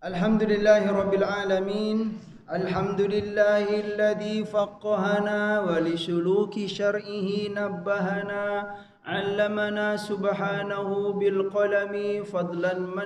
Alhamdulillahi Rabbil Alamin. Alhamdulillahilladzi faqqahana wa li suluki syar'ihi nabbahana. Allamana subhanahu bil qalami fadlan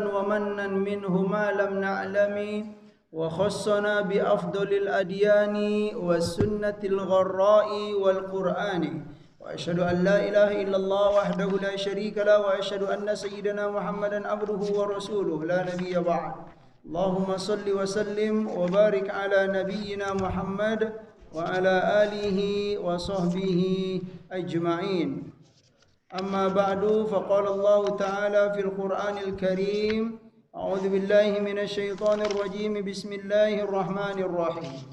wa mannan minhu ma lam na'lami. Wa khassana bi afdalil adyani was sunnatil gharra'i wal qur'ani. وأشهد أن لا إله إلا الله وحده لا شريك له وأشهد أن سيدنا محمدا عبده ورسوله لا نبي بعد. اللهم صل وسلم وبارك على نبينا محمد وعلى آله وصحبه أجمعين. أما بعد فقال الله تعالى في القرآن الكريم: أعوذ بالله من الشيطان الرجيم بسم الله الرحمن الرحيم.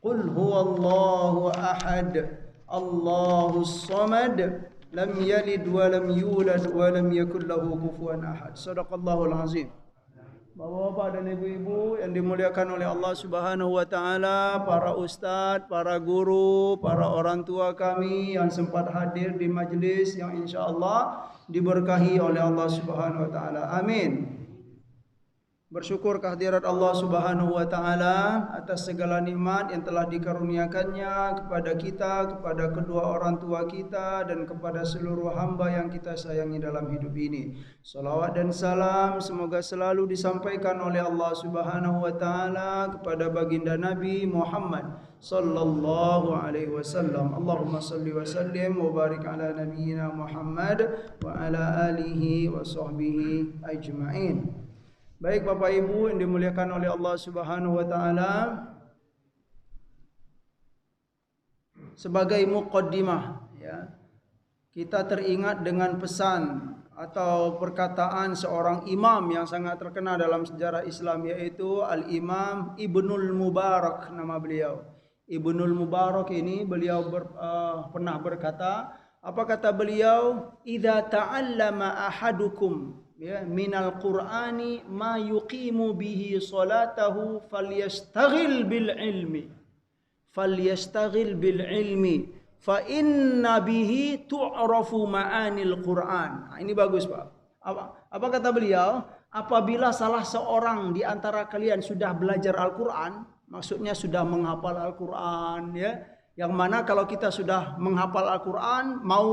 قل هو الله أحد Allahus Samad lam yalid wa lam yulad wa lam yakul lahu kufuwan ahad. Shadaqallahul azim. Bapak-bapak dan ibu-ibu yang dimuliakan oleh Allah Subhanahu wa taala, para ustadz, para guru, para orang tua kami yang sempat hadir di majelis yang insyaallah diberkahi oleh Allah Subhanahu wa taala. Amin. Bersyukur kehadirat Allah Subhanahu wa taala atas segala nikmat yang telah dikaruniakannya kepada kita, kepada kedua orang tua kita dan kepada seluruh hamba yang kita sayangi dalam hidup ini. Salawat dan salam semoga selalu disampaikan oleh Allah Subhanahu wa taala kepada baginda Nabi Muhammad sallallahu alaihi wasallam. Allahumma salli wa sallim wa barik ala nabiyyina Muhammad wa ala alihi wa sahbihi ajma'in. Baik Bapak Ibu yang dimuliakan oleh Allah Subhanahu wa taala, sebagai muqaddimah ya, kita teringat dengan pesan atau perkataan seorang imam yang sangat terkenal dalam sejarah Islam, yaitu Al-Imam Ibnul Mubarak nama beliau. Ibnul Mubarak ini beliau pernah berkata, apa kata beliau? Idza ta'allama ahadukum ya minal qur'ani ma yuqimu bihi salatahu falyastaghil bil ilmi fa inna bihi tu'rafu ma'anil Qur'an. Nah, ini bagus Pak. Apa kata beliau? Apabila salah seorang di antara kalian sudah belajar Al-Qur'an, maksudnya sudah menghafal Al-Qur'an ya, yang mana kalau kita sudah menghafal Al-Qur'an, mau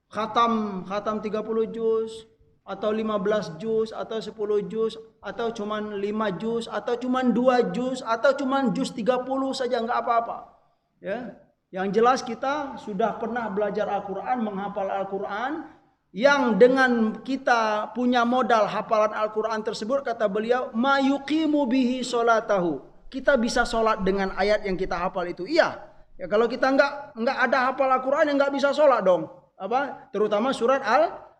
khatam 30 juz atau 15 juz atau 10 juz atau cuman 5 juz atau cuman 2 juz atau cuman juz 30 saja enggak apa-apa. Ya. Yang jelas kita sudah pernah belajar Al-Qur'an, menghafal Al-Qur'an, yang dengan kita punya modal hafalan Al-Qur'an tersebut, kata beliau, ma yuqimu bihi sholatahu. Kita bisa sholat dengan ayat yang kita hafal itu. Iya. Ya kalau kita enggak ada hafal Al-Qur'an, ya enggak bisa sholat dong. Apa? Terutama surat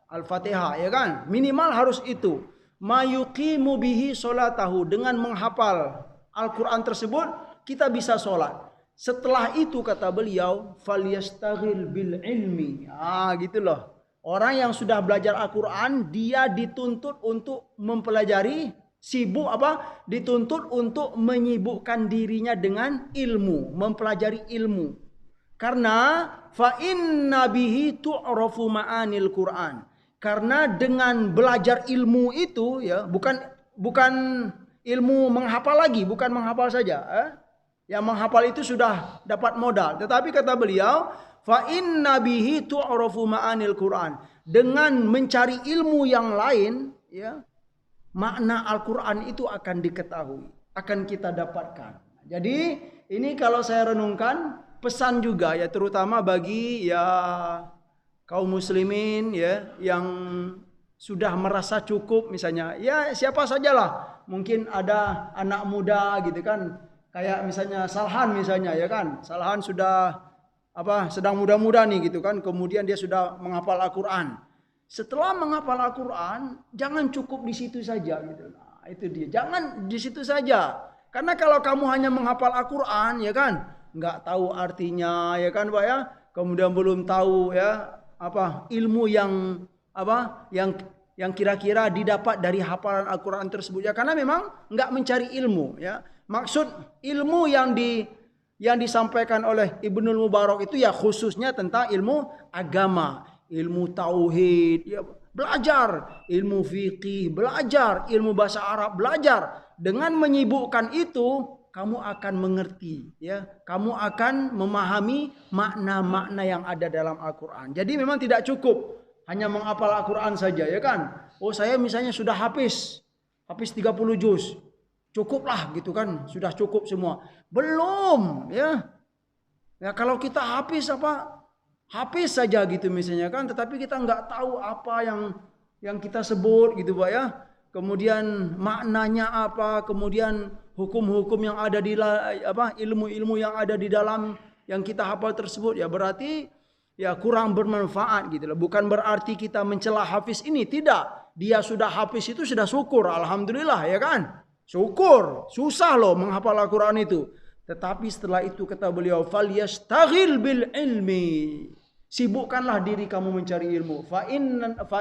Al-Fatihah ya kan, minimal harus itu. Ma yuqimu bihi sholatahu, dengan menghafal Al-Quran tersebut kita bisa sholat. Setelah itu kata beliau, falyastaghil bil ilmi. Gitu loh. Orang yang sudah belajar Al-Quran, dia dituntut untuk mempelajari, dituntut untuk menyibukkan dirinya dengan ilmu, mempelajari ilmu. Karena fa inna bihi tu'rafu ma'anil Qur'an. Karena dengan belajar ilmu itu ya, bukan ilmu menghafal lagi, bukan menghafal saja. Yang menghafal itu sudah dapat modal. Tetapi kata beliau, fa inna bihi tu'rafu ma'anil Qur'an. Dengan mencari ilmu yang lain, ya, makna Al-Qur'an itu akan diketahui, akan kita dapatkan. Jadi ini kalau saya renungkan, pesan juga ya, terutama bagi ya kaum muslimin ya yang sudah merasa cukup, misalnya ya siapa sajalah, mungkin ada anak muda gitu kan, kayak misalnya Salhan misalnya ya kan, Salhan sudah sedang muda-muda nih gitu kan, kemudian dia sudah menghafal Al-Qur'an. Setelah menghafal Al-Qur'an, jangan cukup di situ saja gitu. Nah, itu dia, jangan di situ saja. Karena kalau kamu hanya menghafal Al-Qur'an ya kan, nggak tahu artinya ya kan Pak ya, kemudian belum tahu ya ilmu yang kira-kira didapat dari hafalan Al-Qur'an tersebut ya, karena memang enggak mencari ilmu ya. Maksud ilmu yang disampaikan oleh Ibnul Mubarak itu ya khususnya tentang ilmu agama, ilmu tauhid ya, belajar ilmu fikih, belajar ilmu bahasa Arab, belajar. Dengan menyibukkan itu, kamu akan mengerti, ya. Kamu akan memahami makna-makna yang ada dalam Al-Quran. Jadi memang tidak cukup hanya menghafal Al-Quran saja, ya kan? Oh, saya misalnya sudah habis 30 juz. Cukuplah gitu kan, sudah cukup semua. Belum, ya. Ya kalau kita habis saja gitu misalnya kan, tetapi kita nggak tahu apa yang kita sebut gitu Pak ya. Kemudian maknanya apa, kemudian hukum-hukum yang ada di ilmu-ilmu yang ada di dalam yang kita hafal tersebut, ya berarti ya kurang bermanfaat gitu loh. Bukan berarti kita mencela hafiz ini, tidak. Dia sudah hafiz itu sudah syukur, alhamdulillah ya kan. Syukur, susah loh menghafal Al-Quran itu. Tetapi setelah itu kata beliau, falyastaghil bil ilmi. Sibukkanlah diri kamu mencari ilmu. Fa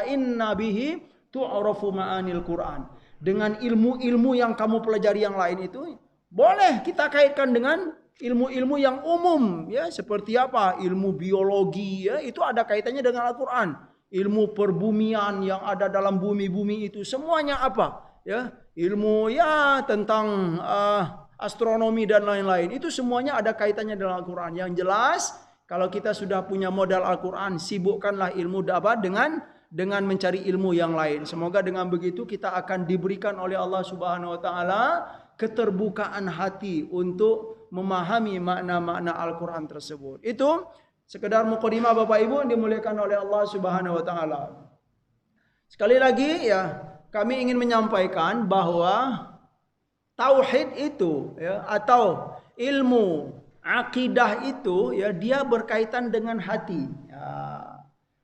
inna bihi tu'rafu ma'anil Quran. Dengan ilmu-ilmu yang kamu pelajari yang lain itu, boleh kita kaitkan dengan ilmu-ilmu yang umum, ya, seperti apa? Ilmu biologi, ya, itu ada kaitannya dengan Al-Quran. Ilmu perbumian yang ada dalam bumi-bumi itu semuanya apa? Ya, ilmu ya tentang astronomi dan lain-lain, itu semuanya ada kaitannya dengan Al-Quran. Yang jelas, kalau kita sudah punya modal Al-Quran, sibukkanlah ilmu dengan mencari ilmu yang lain. Semoga dengan begitu kita akan diberikan oleh Allah Subhanahu wa taala keterbukaan hati untuk memahami makna-makna Al-Quran tersebut. Itu sekedar mukadimah Bapak Ibu yang dimuliakan oleh Allah Subhanahu wa taala. Sekali lagi ya, kami ingin menyampaikan bahwa tauhid itu ya, atau ilmu akidah itu ya, dia berkaitan dengan hati ya,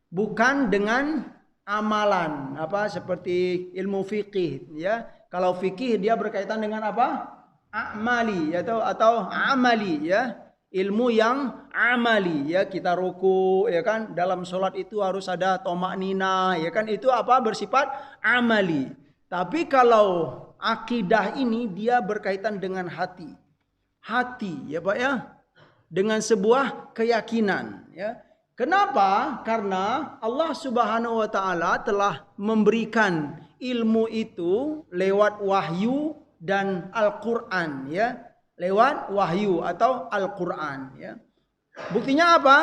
bukan dengan amalan seperti ilmu fikih ya. Kalau fikih dia berkaitan dengan apa? Amali atau amali ya. Ilmu yang amali ya, kita ruku ya kan, dalam sholat itu harus ada tomaknina ya kan, itu bersifat amali. Tapi kalau akidah ini dia berkaitan dengan hati. Hati ya Pak ya. Dengan sebuah keyakinan ya. Kenapa? Karena Allah Subhanahu wa taala telah memberikan ilmu itu lewat wahyu dan Al-Qur'an ya. Lewat wahyu atau Al-Qur'an ya. Buktinya apa?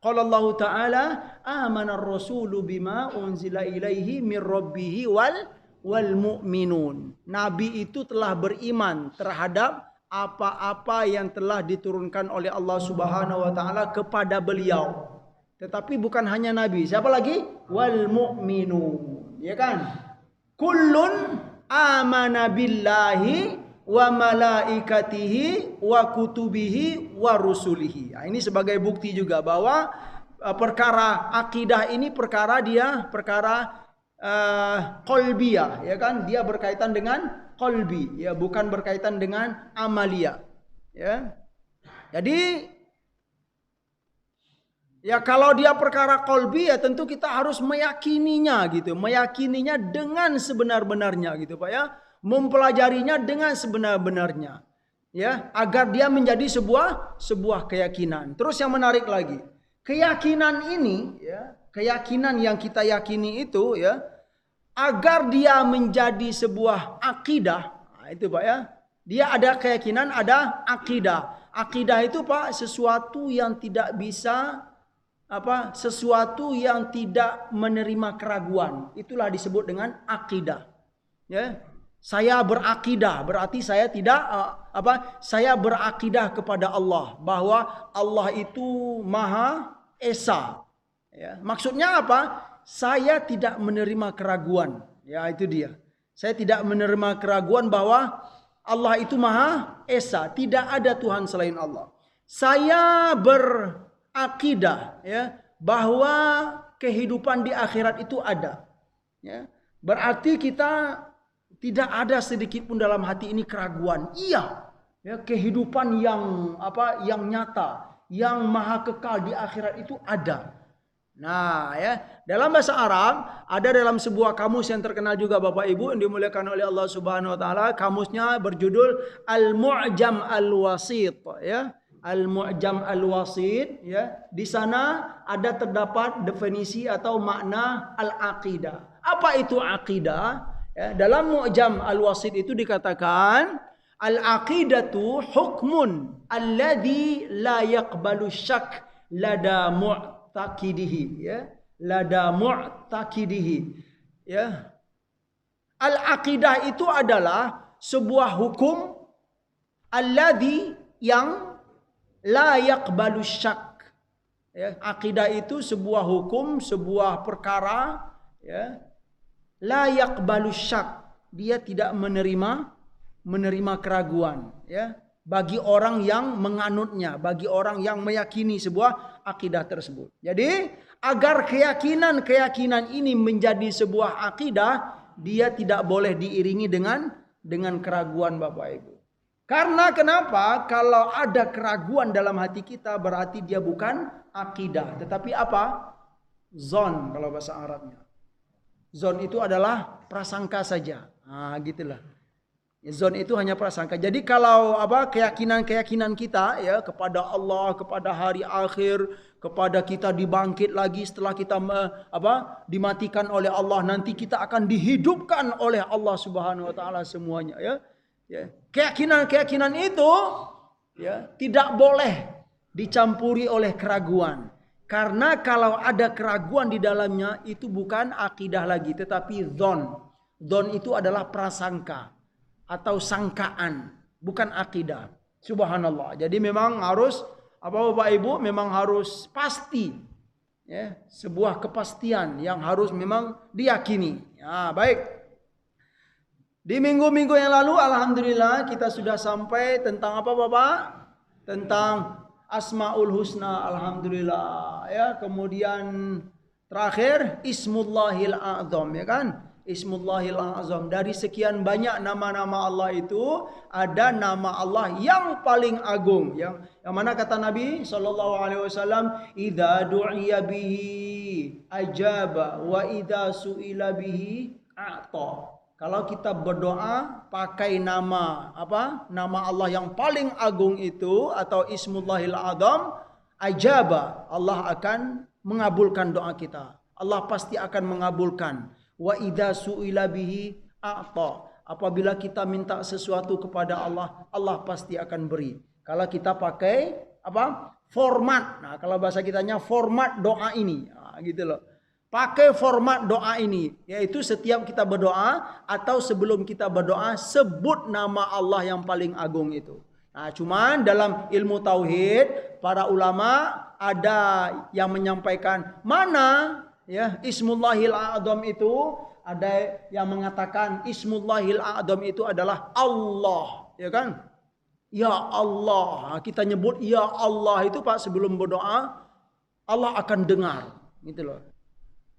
Qala Allah Ta'ala, amana ar-rasulu bima unzila ilaihi mir rabbih wal mu'minun. Nabi itu telah beriman terhadap apa-apa yang telah diturunkan oleh Allah Subhanahu wa taala kepada beliau. Tetapi bukan hanya nabi, siapa lagi? Wal mu'minun, ya kan? Kullun amana billahi wa malaikatihi wa kutubihi wa rusulihi. Nah, ini sebagai bukti juga bahwa perkara akidah ini perkara qalbiyah, ya kan? Dia berkaitan dengan qalbi, ya, bukan berkaitan dengan amalia, ya. Jadi ya kalau dia perkara qalbi ya tentu kita harus meyakininya gitu, meyakininya dengan sebenar-benarnya gitu Pak ya, mempelajarinya dengan sebenar-benarnya ya, agar dia menjadi sebuah keyakinan. Terus yang menarik lagi, keyakinan ini ya, keyakinan yang kita yakini itu ya, agar dia menjadi sebuah akidah, nah, itu Pak ya, dia ada keyakinan, ada akidah. Akidah itu Pak sesuatu yang tidak bisa sesuatu yang tidak menerima keraguan, itulah disebut dengan akidah. Ya, saya berakidah berarti saya tidak saya berakidah kepada Allah bahwa Allah itu Maha Esa. Ya, maksudnya apa? Saya tidak menerima keraguan. Ya, itu dia. Saya tidak menerima keraguan bahwa Allah itu Maha Esa, tidak ada Tuhan selain Allah. Saya berakidah ya bahwa kehidupan di akhirat itu ada. Ya. Berarti kita tidak ada sedikit pun dalam hati ini keraguan. Iya, ya, kehidupan yang yang nyata, yang maha kekal di akhirat itu ada. Nah, ya, dalam bahasa Arab ada dalam sebuah kamus yang terkenal juga Bapak Ibu yang dimuliakan oleh Allah Subhanahu wa taala, kamusnya berjudul Al-Mu'jam Al-Wasit ya. Al-Mu'jam Al-Wasit, ya. Di sana ada terdapat definisi atau makna al-aqidah. Apa itu aqidah? Ya, dalam Mu'jam Al-Wasit itu dikatakan al-aqidatu hukmun alladhi la yaqbalu syak lada mu'taqidihi, ya. Lada mu'taqidihi, ya. Al-aqidah itu adalah sebuah hukum alladhi yang la yaqbalu syak. Ya, akidah itu sebuah hukum, sebuah perkara, ya. La yaqbalu syak. Dia tidak menerima keraguan, ya. Bagi orang yang menganutnya, bagi orang yang meyakini sebuah akidah tersebut. Jadi, agar keyakinan ini menjadi sebuah akidah, dia tidak boleh diiringi dengan keraguan, Bapak Ibu. Karena kenapa? Kalau ada keraguan dalam hati kita berarti dia bukan akidah. Tetapi apa? Zon kalau bahasa Arabnya. Zon itu adalah prasangka saja. Nah, gitulah. Zon itu hanya prasangka. Jadi kalau keyakinan kita, ya, kepada Allah, kepada hari akhir, kepada kita dibangkit lagi setelah kita dimatikan oleh Allah, nanti kita akan dihidupkan oleh Allah Subhanahu wa taala semuanya, ya. Ya, keyakinan itu, ya, tidak boleh dicampuri oleh keraguan. Karena kalau ada keraguan di dalamnya itu bukan akidah lagi, tetapi dzon. Dzon itu adalah prasangka atau sangkaan, bukan akidah. Subhanallah. Jadi memang harus Bapak Ibu, memang harus pasti, ya, sebuah kepastian yang harus memang diyakini. Ya, baik. Di minggu-minggu yang lalu alhamdulillah kita sudah sampai tentang apa Bapak? Tentang Asmaul Husna, alhamdulillah, ya. Kemudian terakhir Ismullahil A'zam, ya kan? Ismullahil A'zam. Dari sekian banyak nama-nama Allah itu ada nama Allah yang paling agung, yang mana kata Nabi sallallahu alaihi wasallam, "Idza du'iya bihi ajaba wa idza su'ila bihi a'ta." Kalau kita berdoa pakai nama Nama Allah yang paling agung itu atau Ismullahil A'zam, ajaba, Allah akan mengabulkan doa kita. Allah pasti akan mengabulkan. Wa idza su'ila bihi a'ta. Apabila kita minta sesuatu kepada Allah, Allah pasti akan beri. Kalau kita pakai format. Nah, kalau bahasa kitanya format doa ini. Nah, gitu loh. Pakai format doa ini, yaitu setiap kita berdoa atau sebelum kita berdoa sebut nama Allah yang paling agung itu. Nah, cuman dalam ilmu tauhid para ulama ada yang menyampaikan mana, ya, Ismullahil A'zam itu, ada yang mengatakan Ismullahil A'zam itu adalah Allah, ya kan? Ya Allah, kita nyebut ya Allah itu Pak sebelum berdoa, Allah akan dengar, gitu loh.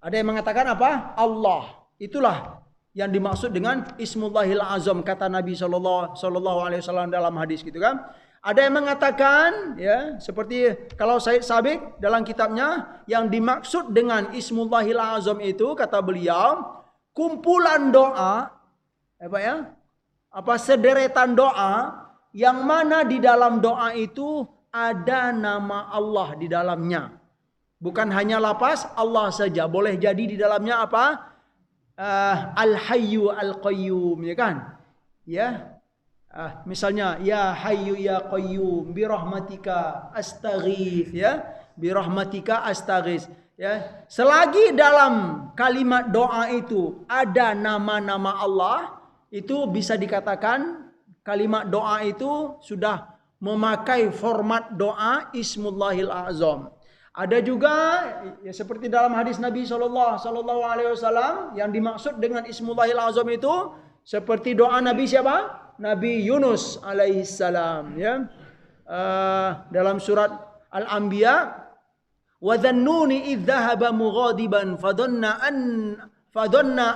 Ada yang mengatakan apa? Allah. Itulah yang dimaksud dengan Ismullahil A'zam kata Nabi sallallahu alaihi wasallam dalam hadis, gitu kan. Ada yang mengatakan, ya, seperti kalau Said Sabiq dalam kitabnya, yang dimaksud dengan Ismullahil A'zam itu kata beliau kumpulan doa, sederetan doa yang mana di dalam doa itu ada nama Allah di dalamnya. Bukan hanya lafaz Allah saja, boleh jadi di dalamnya Al-Hayyu Al-Qayyum, ya kan? Ya. Misalnya ya Hayyu ya Qayyum bi rahmatika astaghits, ya. Bi rahmatika astaghits, ya. Selagi dalam kalimat doa itu ada nama-nama Allah, itu bisa dikatakan kalimat doa itu sudah memakai format doa Ismullahil A'zam. Ada juga, ya, seperti dalam hadis Nabi sallallahu alaihi wasallam yang dimaksud dengan Ismullahil A'zam itu seperti doa Nabi siapa? Nabi Yunus alaihi salam, ya. Dalam surat Al-Anbiya, wa dhannuni idh dhahaba mughadiban fadhanna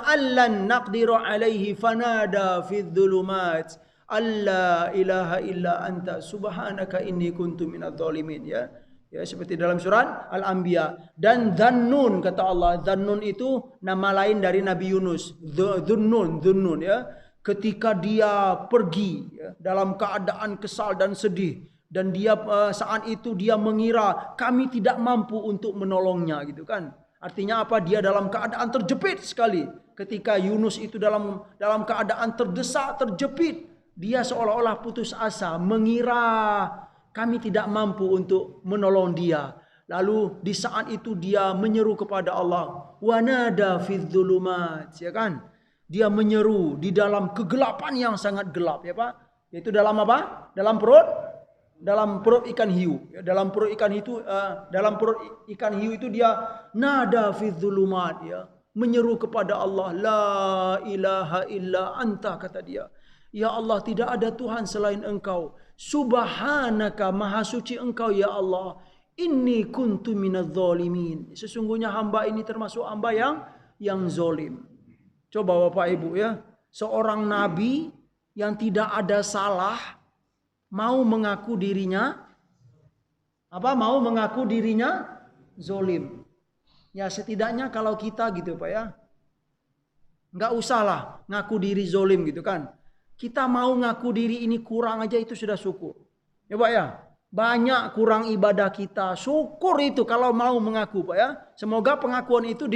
allan naqdiru alaihi fanada fi dhulumat alla ilaha illa anta subhanaka inni kuntu minadh dhalimin, ya. Ya, seperti dalam surat Al-Anbiya. Dan Dhannun, kata Allah, Dhannun itu nama lain dari Nabi Yunus. Dhunnun, ya. Ketika dia pergi, ya, dalam keadaan kesal dan sedih, dan dia saat itu dia mengira kami tidak mampu untuk menolongnya gitu kan. Artinya apa? Dia dalam keadaan terjepit sekali. Ketika Yunus itu dalam keadaan terdesak, terjepit, dia seolah-olah putus asa, mengira kami tidak mampu untuk menolong dia. Lalu di saat itu dia menyeru kepada Allah, wanada fidzulumat, ya kan? Dia menyeru di dalam kegelapan yang sangat gelap, ya Pak. Yaitu dalam apa? Dalam perut ikan hiu. Ya, dalam perut ikan hiu itu dia nada fidzulumat, ya, menyeru kepada Allah, la ilaha illa anta, kata dia. Ya Allah, tidak ada Tuhan selain Engkau. Subhanaka, maha suci Engkau ya Allah. Inni kuntu minadz zalimin. Sesungguhnya hamba ini termasuk hamba yang zalim. Coba Bapak Ibu ya, seorang nabi yang tidak ada salah mau mengaku dirinya zalim. Ya setidaknya kalau kita gitu Pak ya, nggak usahlah ngaku diri zalim gitu kan. Kita mau ngaku diri ini kurang aja itu sudah syukur. Ya Pak ya, banyak kurang ibadah kita, syukur itu kalau mau mengaku Pak ya. Semoga pengakuan itu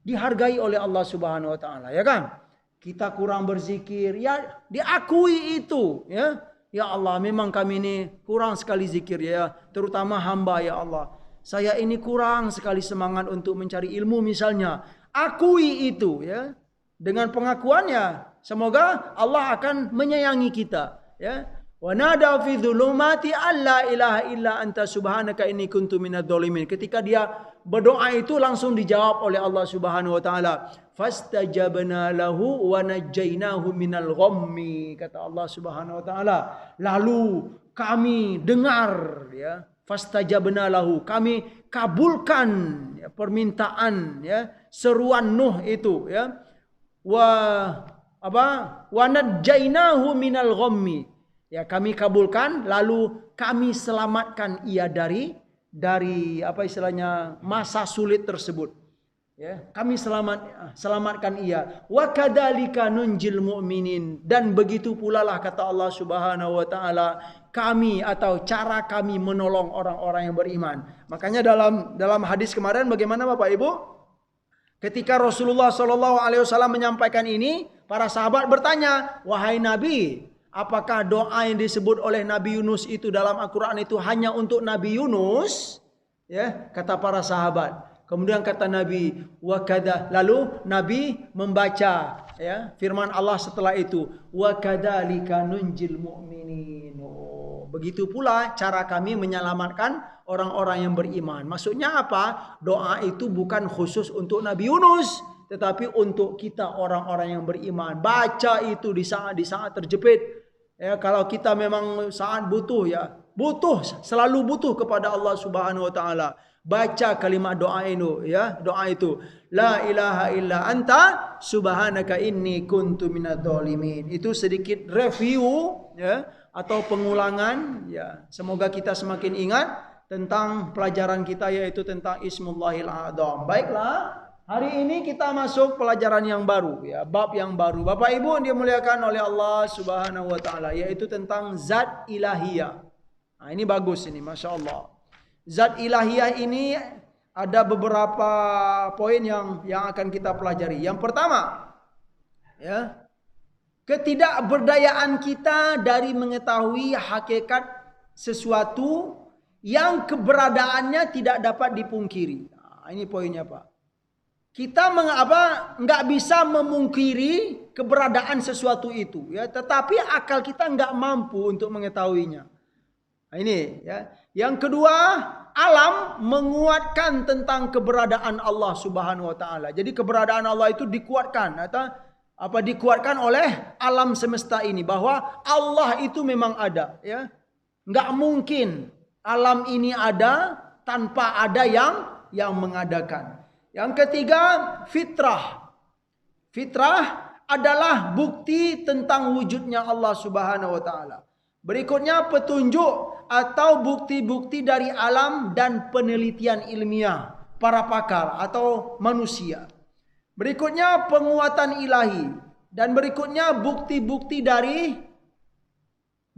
dihargai oleh Allah Subhanahu wa taala, ya kan? Kita kurang berzikir, ya diakui itu, ya. Ya Allah, memang kami ini kurang sekali zikir ya, terutama hamba ya Allah. Saya ini kurang sekali semangat untuk mencari ilmu misalnya. Akui itu ya. Dengan pengakuannya, semoga Allah akan menyayangi kita, ya. Wa nada fi dzulumati alla ilaha illa anta subhanaka inni kuntu minadz zalimin. Ketika dia berdoa itu langsung dijawab oleh Allah Subhanahu wa taala. Fastajabna lahu wa najjainahu minal ghammi, kata Allah Subhanahu wa taala. Lalu kami dengar ya, fastajabna lahu, kami kabulkan ya, permintaan ya, seruan Nuh itu ya. Wa najjainahu minal ghammi. Ya, kami kabulkan lalu kami selamatkan ia dari apa istilahnya masa sulit tersebut. Ya, kami selamatkan ia. Wa kadzalika nunjil mu'minin, dan begitu pula lah kata Allah Subhanahu wa taala, kami atau cara kami menolong orang-orang yang beriman. Makanya dalam hadis kemarin bagaimana Bapak Ibu? Ketika Rasulullah SAW menyampaikan ini, para sahabat bertanya, wahai Nabi, apakah doa yang disebut oleh Nabi Yunus itu dalam Al-Quran itu hanya untuk Nabi Yunus? Ya, kata para sahabat. Kemudian kata Nabi, wakada. Lalu Nabi membaca ya firman Allah setelah itu, wakadzalika nunjil mu'minin. Begitu pula cara kami menyelamatkan orang-orang yang beriman. Maksudnya apa? Doa itu bukan khusus untuk Nabi Yunus, tetapi untuk kita orang-orang yang beriman. Baca itu di saat terjepit. Ya, kalau kita memang saat butuh ya, selalu butuh kepada Allah Subhanahu wa taala. Baca kalimat doa itu ya, doa itu. La ilaha illa anta subhanaka inni kuntu minadz zalimin. Itu sedikit review ya, atau pengulangan ya. Semoga kita semakin ingat tentang pelajaran kita, yaitu tentang Ismullahil A'dzam. Baiklah, hari ini kita masuk pelajaran yang baru ya, bab yang baru. Bapak Ibu yang dimuliakan oleh Allah Subhanahu wa taala, yaitu tentang zat ilahiyah. Nah, ini bagus ini, Masya Allah. Zat ilahiyah ini ada beberapa poin yang akan kita pelajari. Yang pertama, ya, ketidakberdayaan kita dari mengetahui hakikat sesuatu yang keberadaannya tidak dapat dipungkiri. Nah, ini poinnya Pak. Kita nggak bisa memungkiri keberadaan sesuatu itu, ya, tetapi akal kita nggak mampu untuk mengetahuinya. Nah, ini ya. Yang kedua, alam menguatkan tentang keberadaan Allah Subhanahu wa taala. Jadi keberadaan Allah itu dikuatkan atau dikuatkan oleh alam semesta ini, bahwa Allah itu memang ada, ya. Nggak mungkin alam ini ada tanpa ada yang mengadakan. Yang ketiga, fitrah. Fitrah adalah bukti tentang wujudnya Allah Subhanahu wa taala. Berikutnya, petunjuk atau bukti-bukti dari alam dan penelitian ilmiah para pakar atau manusia. Berikutnya, penguatan ilahi. Dan berikutnya, bukti-bukti dari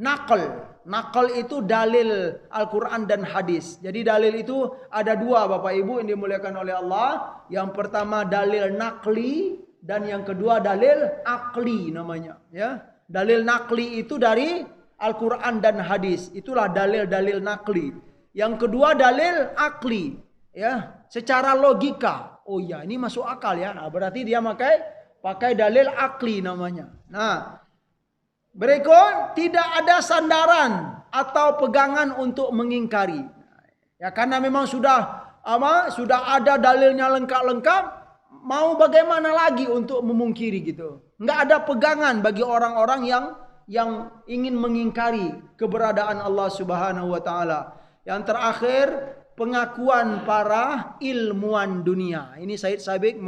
nakal Nakal itu dalil Al-Quran dan hadis. Jadi dalil itu ada dua Bapak Ibu yang dimuliakan oleh Allah. Yang pertama dalil nakli dan yang kedua dalil akli namanya. Ya, dalil nakli itu dari Al-Quran dan hadis. Itulah dalil-dalil nakli. Yang kedua dalil akli. Ya, secara logika. Oh ya, ini masuk akal ya. Nah, berarti dia pakai dalil akli namanya. Nah, berikut tidak ada sandaran atau pegangan untuk mengingkari. Ya, karena memang sudah ada dalilnya lengkap-lengkap, mau bagaimana lagi untuk memungkiri gitu. Enggak ada pegangan bagi orang-orang yang ingin mengingkari keberadaan Allah Subhanahu wa taala. Yang terakhir, pengakuan para ilmuwan dunia. Ini Said Sabiq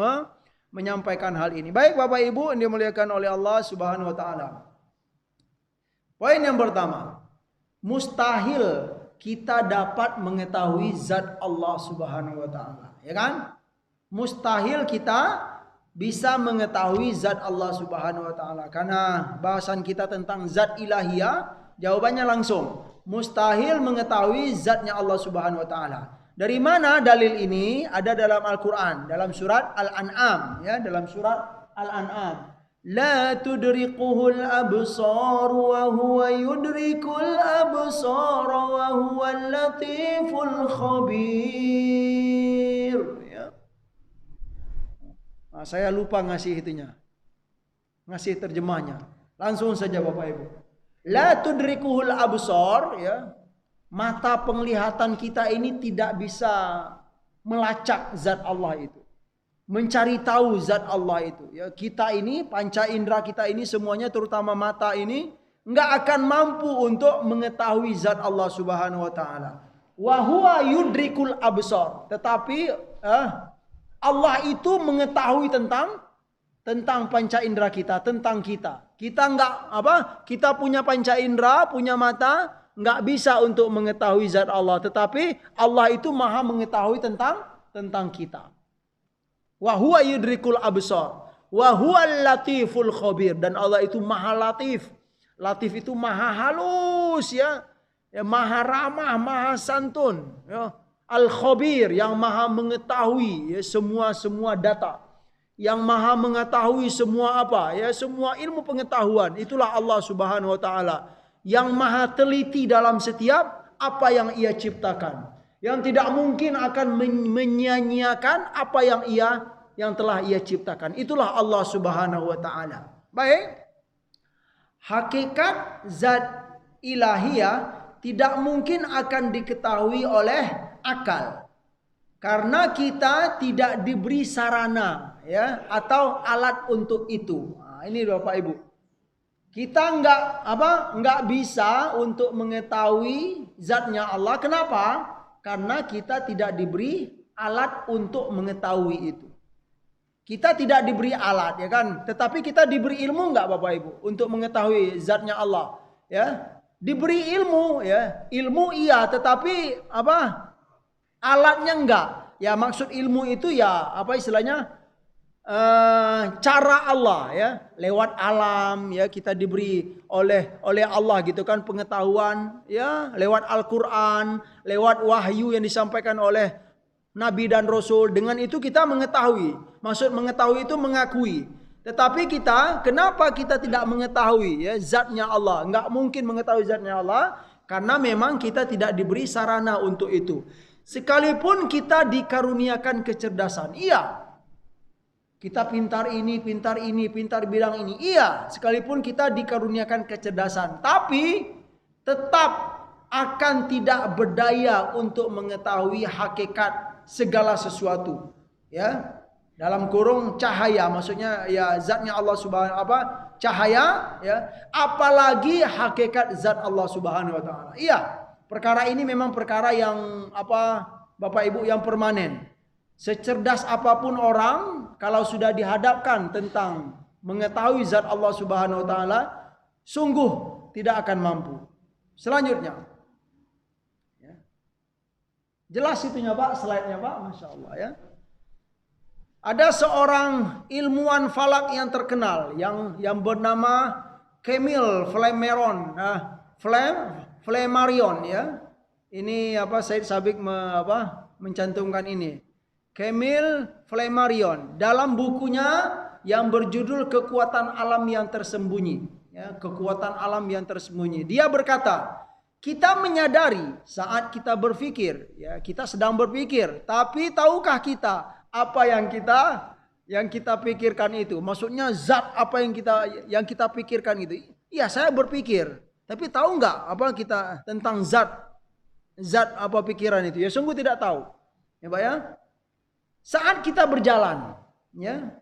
menyampaikan hal ini. Baik Bapak Ibu yang dimuliakan oleh Allah Subhanahu wa taala. Poin yang pertama, mustahil kita dapat mengetahui zat Allah Subhanahu wa taala, ya kan? Mustahil kita bisa mengetahui zat Allah Subhanahu wa taala karena bahasan kita tentang zat ilahiyah, jawabannya langsung, mustahil mengetahui zatnya Allah Subhanahu wa taala. Dari mana dalil ini? Ada dalam Al-Qur'an, dalam surat Al-An'am, ya, dalam surat Al-An'am. La tudrikuhul absar wa huwa yudrikul absar wa huwal latiful khabir. Ya. Nah, saya lupa ngasih ngasih terjemahnya. Langsung saja Bapak Ibu. La tudrikuhul absar, ya. Mata penglihatan kita ini tidak bisa melacak zat Allah itu. Mencari tahu zat Allah itu. Ya, kita ini, panca indera kita ini semuanya, terutama mata ini, enggak akan mampu untuk mengetahui zat Allah Subhanahu wa taala. Wa huwa yudrikul absar. Tetapi Allah itu mengetahui tentang panca indera kita, tentang kita. Kita kita punya panca indera, punya mata, enggak bisa untuk mengetahui zat Allah, tetapi Allah itu Maha mengetahui tentang kita. Wa huwa yudrikul absar wa huwal latiful khabir, dan Allah itu Maha Latif. Latif itu maha halus, ya, maha ramah, maha santun, ya. Al khabir yang maha mengetahui, ya, semua data, yang maha mengetahui semua semua ilmu pengetahuan. Itulah Allah Subhanahu wa taala yang maha teliti dalam setiap apa yang Ia ciptakan, yang tidak mungkin akan menyia-nyiakan apa yang telah Ia ciptakan. Itulah Allah Subhanahu wa taala. Baik. Hakikat zat ilahiyah tidak mungkin akan diketahui oleh akal, karena kita tidak diberi sarana, ya, atau alat untuk itu. Nah, ini Bapak Ibu. Kita enggak bisa untuk mengetahui zatnya Allah. Kenapa? Karena kita tidak diberi alat untuk mengetahui itu. Kita tidak diberi alat, ya kan? Tetapi kita diberi ilmu enggak Bapak Ibu untuk mengetahui zatnya Allah, ya? Diberi ilmu, ya. Ilmu iya, tetapi alatnya enggak. Ya, maksud ilmu itu ya istilahnya? Cara Allah, ya, lewat alam, ya, kita diberi oleh Allah gitu kan pengetahuan, ya, lewat Al-Qur'an, lewat wahyu yang disampaikan oleh Nabi dan Rasul. Dengan itu kita mengetahui. Maksud mengetahui itu mengakui. Tetapi kenapa kita tidak mengetahui, ya, zatnya Allah? Enggak mungkin mengetahui zatnya Allah karena memang kita tidak diberi sarana untuk itu. Sekalipun kita dikaruniakan kecerdasan, iya. Kita pintar ini, pintar bidang ini. Iya, sekalipun kita dikaruniakan kecerdasan, tapi tetap akan tidak berdaya untuk mengetahui hakikat segala sesuatu, ya. Dalam kurung cahaya, maksudnya ya zatnya Allah Subhanahu cahaya, ya. Apalagi hakikat zat Allah Subhanahu wa taala. Iya, perkara ini memang perkara yang Bapak Ibu, yang permanen. Secerdas apapun orang, kalau sudah dihadapkan tentang mengetahui zat Allah Subhanahu wa taala, sungguh tidak akan mampu. Selanjutnya, ya. Jelas itunya Pak, slide-nya Pak, Masya Allah, ya. Ada seorang ilmuwan falak yang terkenal yang bernama Camille Flammarion. Flammarion ya. Ini Said Sabiq mencantumkan ini. Camille Flammarion dalam bukunya yang berjudul Kekuatan Alam yang Tersembunyi, ya, kekuatan alam yang tersembunyi. Dia berkata, kita menyadari saat kita berpikir, ya, kita sedang berpikir, tapi tahukah kita apa yang kita pikirkan itu? Maksudnya zat apa yang kita pikirkan itu? Iya, saya berpikir, tapi tahu nggak apa kita tentang zat apa pikiran itu? Ya sungguh tidak tahu. Ya, Pak ya. Saat kita berjalan, ya.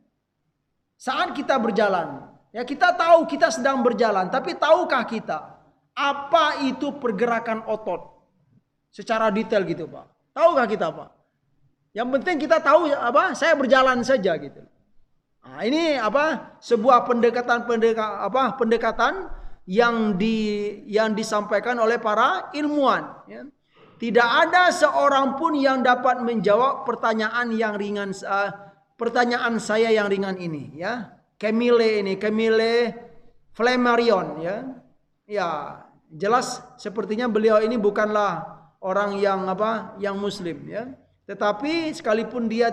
Saat kita berjalan, ya kita tahu kita sedang berjalan, tapi tahukah kita apa itu pergerakan otot secara detail gitu, Pak? Tahukah kita, Pak? Yang penting kita tahu saya berjalan saja gitu. Nah, ini sebuah pendekatan yang disampaikan oleh para ilmuwan, ya. Tidak ada seorang pun yang dapat menjawab pertanyaan saya yang ringan ini, ya. Camille Flammarion, ya. Ya, jelas sepertinya beliau ini bukanlah orang yang muslim, ya. Tetapi sekalipun dia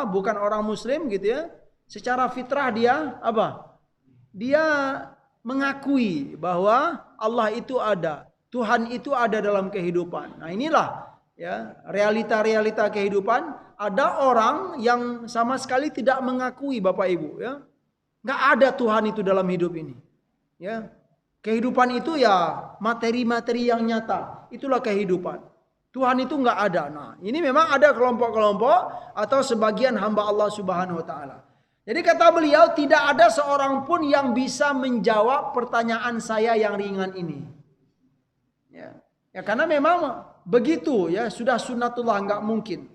bukan orang muslim gitu ya, secara fitrah dia Dia mengakui bahwa Allah itu ada, Tuhan itu ada dalam kehidupan. Nah, inilah ya realita-realita kehidupan. Ada orang yang sama sekali tidak mengakui, Bapak Ibu, ya. Nggak ada Tuhan itu dalam hidup ini. Ya. Kehidupan itu ya materi-materi yang nyata. Itulah kehidupan. Tuhan itu nggak ada. Nah, ini memang ada kelompok-kelompok atau sebagian hamba Allah Subhanahu wa taala. Jadi kata beliau, tidak ada seorang pun yang bisa menjawab pertanyaan saya yang ringan ini. Ya karena memang begitu, ya, sudah sunnatullah, nggak mungkin.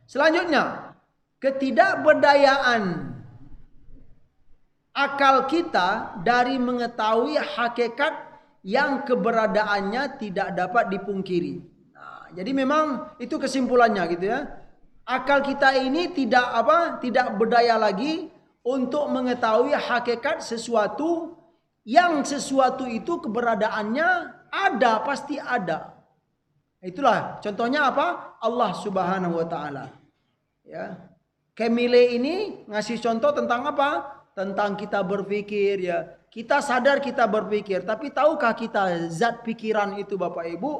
Selanjutnya, ketidakberdayaan akal kita dari mengetahui hakikat yang keberadaannya tidak dapat dipungkiri. Nah, jadi memang itu kesimpulannya gitu ya. Akal kita ini tidak berdaya lagi untuk mengetahui hakikat sesuatu yang sesuatu itu keberadaannya ada, pasti ada. Itulah contohnya Allah Subhanahu wa taala. Ya. Camille ini ngasih contoh tentang tentang kita berpikir, ya. Kita sadar kita berpikir, tapi tahukah kita zat pikiran itu, Bapak Ibu?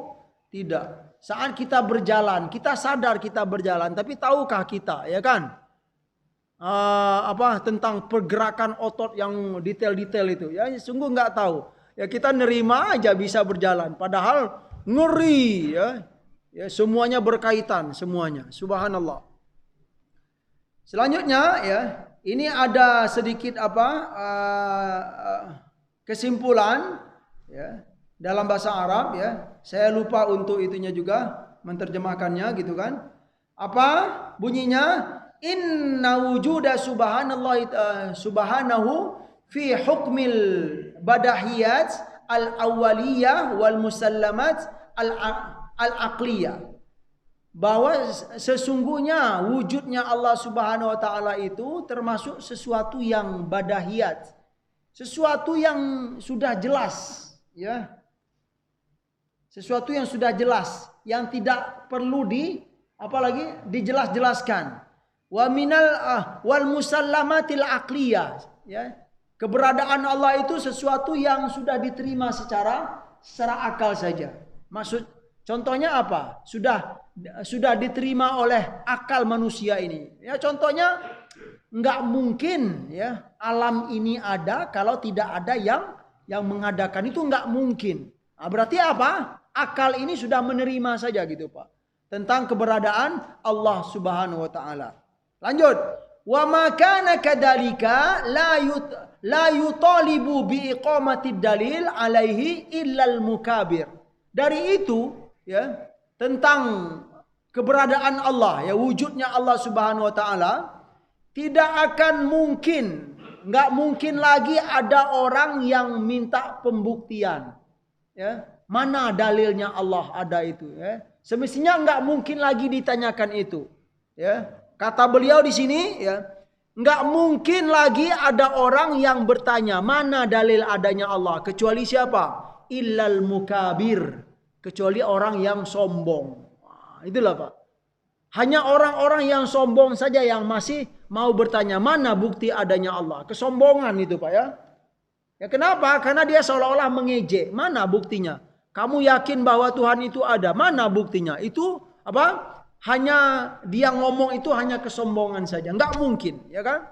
Tidak. Saat kita berjalan, kita sadar kita berjalan, tapi tahukah kita, ya kan? Tentang pergerakan otot yang detail-detail itu, ya sungguh nggak tahu. Ya kita nerima aja bisa berjalan, padahal ngeri, ya. Ya semuanya berkaitan, semuanya. Subhanallah. Selanjutnya, ya, ini ada sedikit kesimpulan, ya, dalam bahasa Arab, ya. Saya lupa untuk itunya juga menerjemahkannya gitu kan. Apa bunyinya? Inna wujuda subhanahu fi hukmil badahiyat al-awwaliyah wal musallamat al-aqliyah. Bahwa sesungguhnya wujudnya Allah Subhanahu wa taala itu termasuk sesuatu yang badahiyat. Sesuatu yang sudah jelas, ya. Sesuatu yang sudah jelas, yang tidak perlu dijelas-jelaskan. Wa minal wal musallamatil aqliyah, ya. Keberadaan Allah itu sesuatu yang sudah diterima secara akal saja. Contohnya apa? Sudah diterima oleh akal manusia ini. Ya contohnya nggak mungkin, ya, alam ini ada kalau tidak ada yang mengadakan, itu nggak mungkin. Nah, berarti apa? Akal ini sudah menerima saja gitu, Pak, tentang keberadaan Allah Subhanahu wa taala. Lanjut. Wa ma kana kadzalika la yutalibu bi iqamatid dalil alaihi illal mukabir. Dari itu, ya, tentang keberadaan Allah, ya, wujudnya Allah Subhanahu wa taala, tidak akan mungkin, nggak mungkin lagi ada orang yang minta pembuktian, ya, mana dalilnya Allah ada itu, ya. Semestinya nggak mungkin lagi ditanyakan itu, ya. Kata beliau di sini, ya, nggak mungkin lagi ada orang yang bertanya mana dalil adanya Allah, kecuali siapa? illal mukabir, kecuali orang yang sombong. Itulah Pak. Hanya orang-orang yang sombong saja yang masih mau bertanya mana bukti adanya Allah. Kesombongan itu Pak ya. Ya kenapa? Karena dia seolah-olah mengejek. Mana buktinya? Kamu yakin bahwa Tuhan itu ada? Mana buktinya? Itu apa? Hanya dia ngomong itu hanya kesombongan saja. Enggak mungkin, ya kan?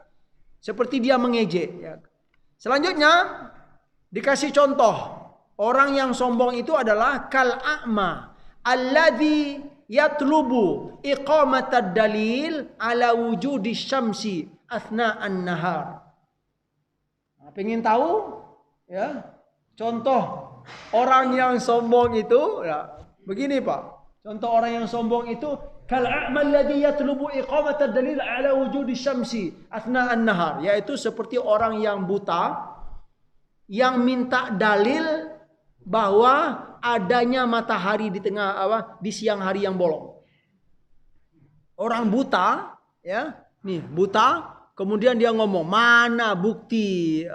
Seperti dia mengejek. Ya. Selanjutnya dikasih contoh. Orang yang sombong itu adalah kal a'ma alladzi yatlubu iqamatad dalil ala wujudi syamsi athna'an nahar. Nah, pengen tahu ya contoh orang yang sombong itu ya, begini Pak. Contoh orang yang sombong itu kal a'ma alladzi yatlubu iqamatad dalil ala wujudi syamsi athna'an nahar, yaitu seperti orang yang buta yang minta dalil bahwa adanya matahari di tengah di siang hari yang bolong. Orang buta ya, nih buta, kemudian dia ngomong, "Mana bukti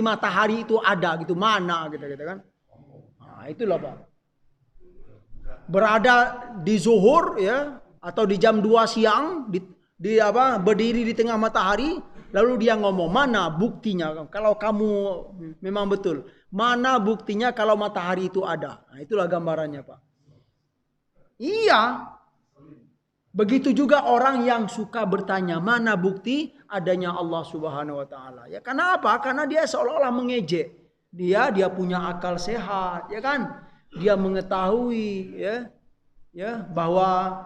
matahari itu ada gitu, mana?" gitu kan. Nah, itulah Pak. Berada di zuhur ya atau di jam 2 siang berdiri di tengah matahari, lalu dia ngomong, "Mana buktinya kalau kamu memang betul? Mana buktinya kalau matahari itu ada?" Nah, itulah gambarannya Pak. Iya. Begitu juga orang yang suka bertanya, mana bukti adanya Allah Subhanahu wa taala? Ya karena apa? Karena dia seolah-olah mengejek. Dia punya akal sehat, ya kan? Dia mengetahui ya bahwa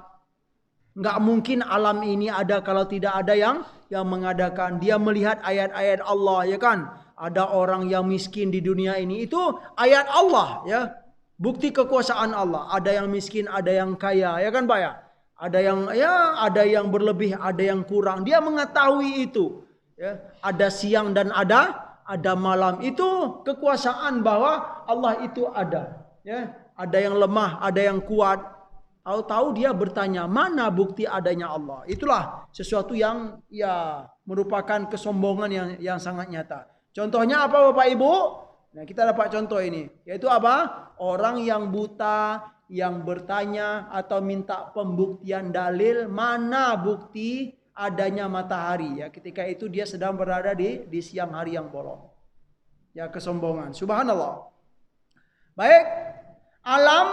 nggak mungkin alam ini ada kalau tidak ada yang mengadakan. Dia melihat ayat-ayat Allah, ya kan? Ada orang yang miskin di dunia ini, itu ayat Allah ya. Bukti kekuasaan Allah. Ada yang miskin, ada yang kaya, ya kan Pak ya? Ada yang berlebih, ada yang kurang. Dia mengetahui itu. Ya, ada siang dan ada malam. Itu kekuasaan bahwa Allah itu ada. Ya, ada yang lemah, ada yang kuat. Tahu-tahu dia bertanya, mana bukti adanya Allah? Itulah sesuatu yang merupakan kesombongan yang sangat nyata. Contohnya apa Bapak Ibu? Nah, kita dapat contoh ini, yaitu apa? Orang yang buta yang bertanya atau minta pembuktian dalil mana bukti adanya matahari ya, ketika itu dia sedang berada di siang hari yang bolong. Ya, kesombongan. Subhanallah. Baik, alam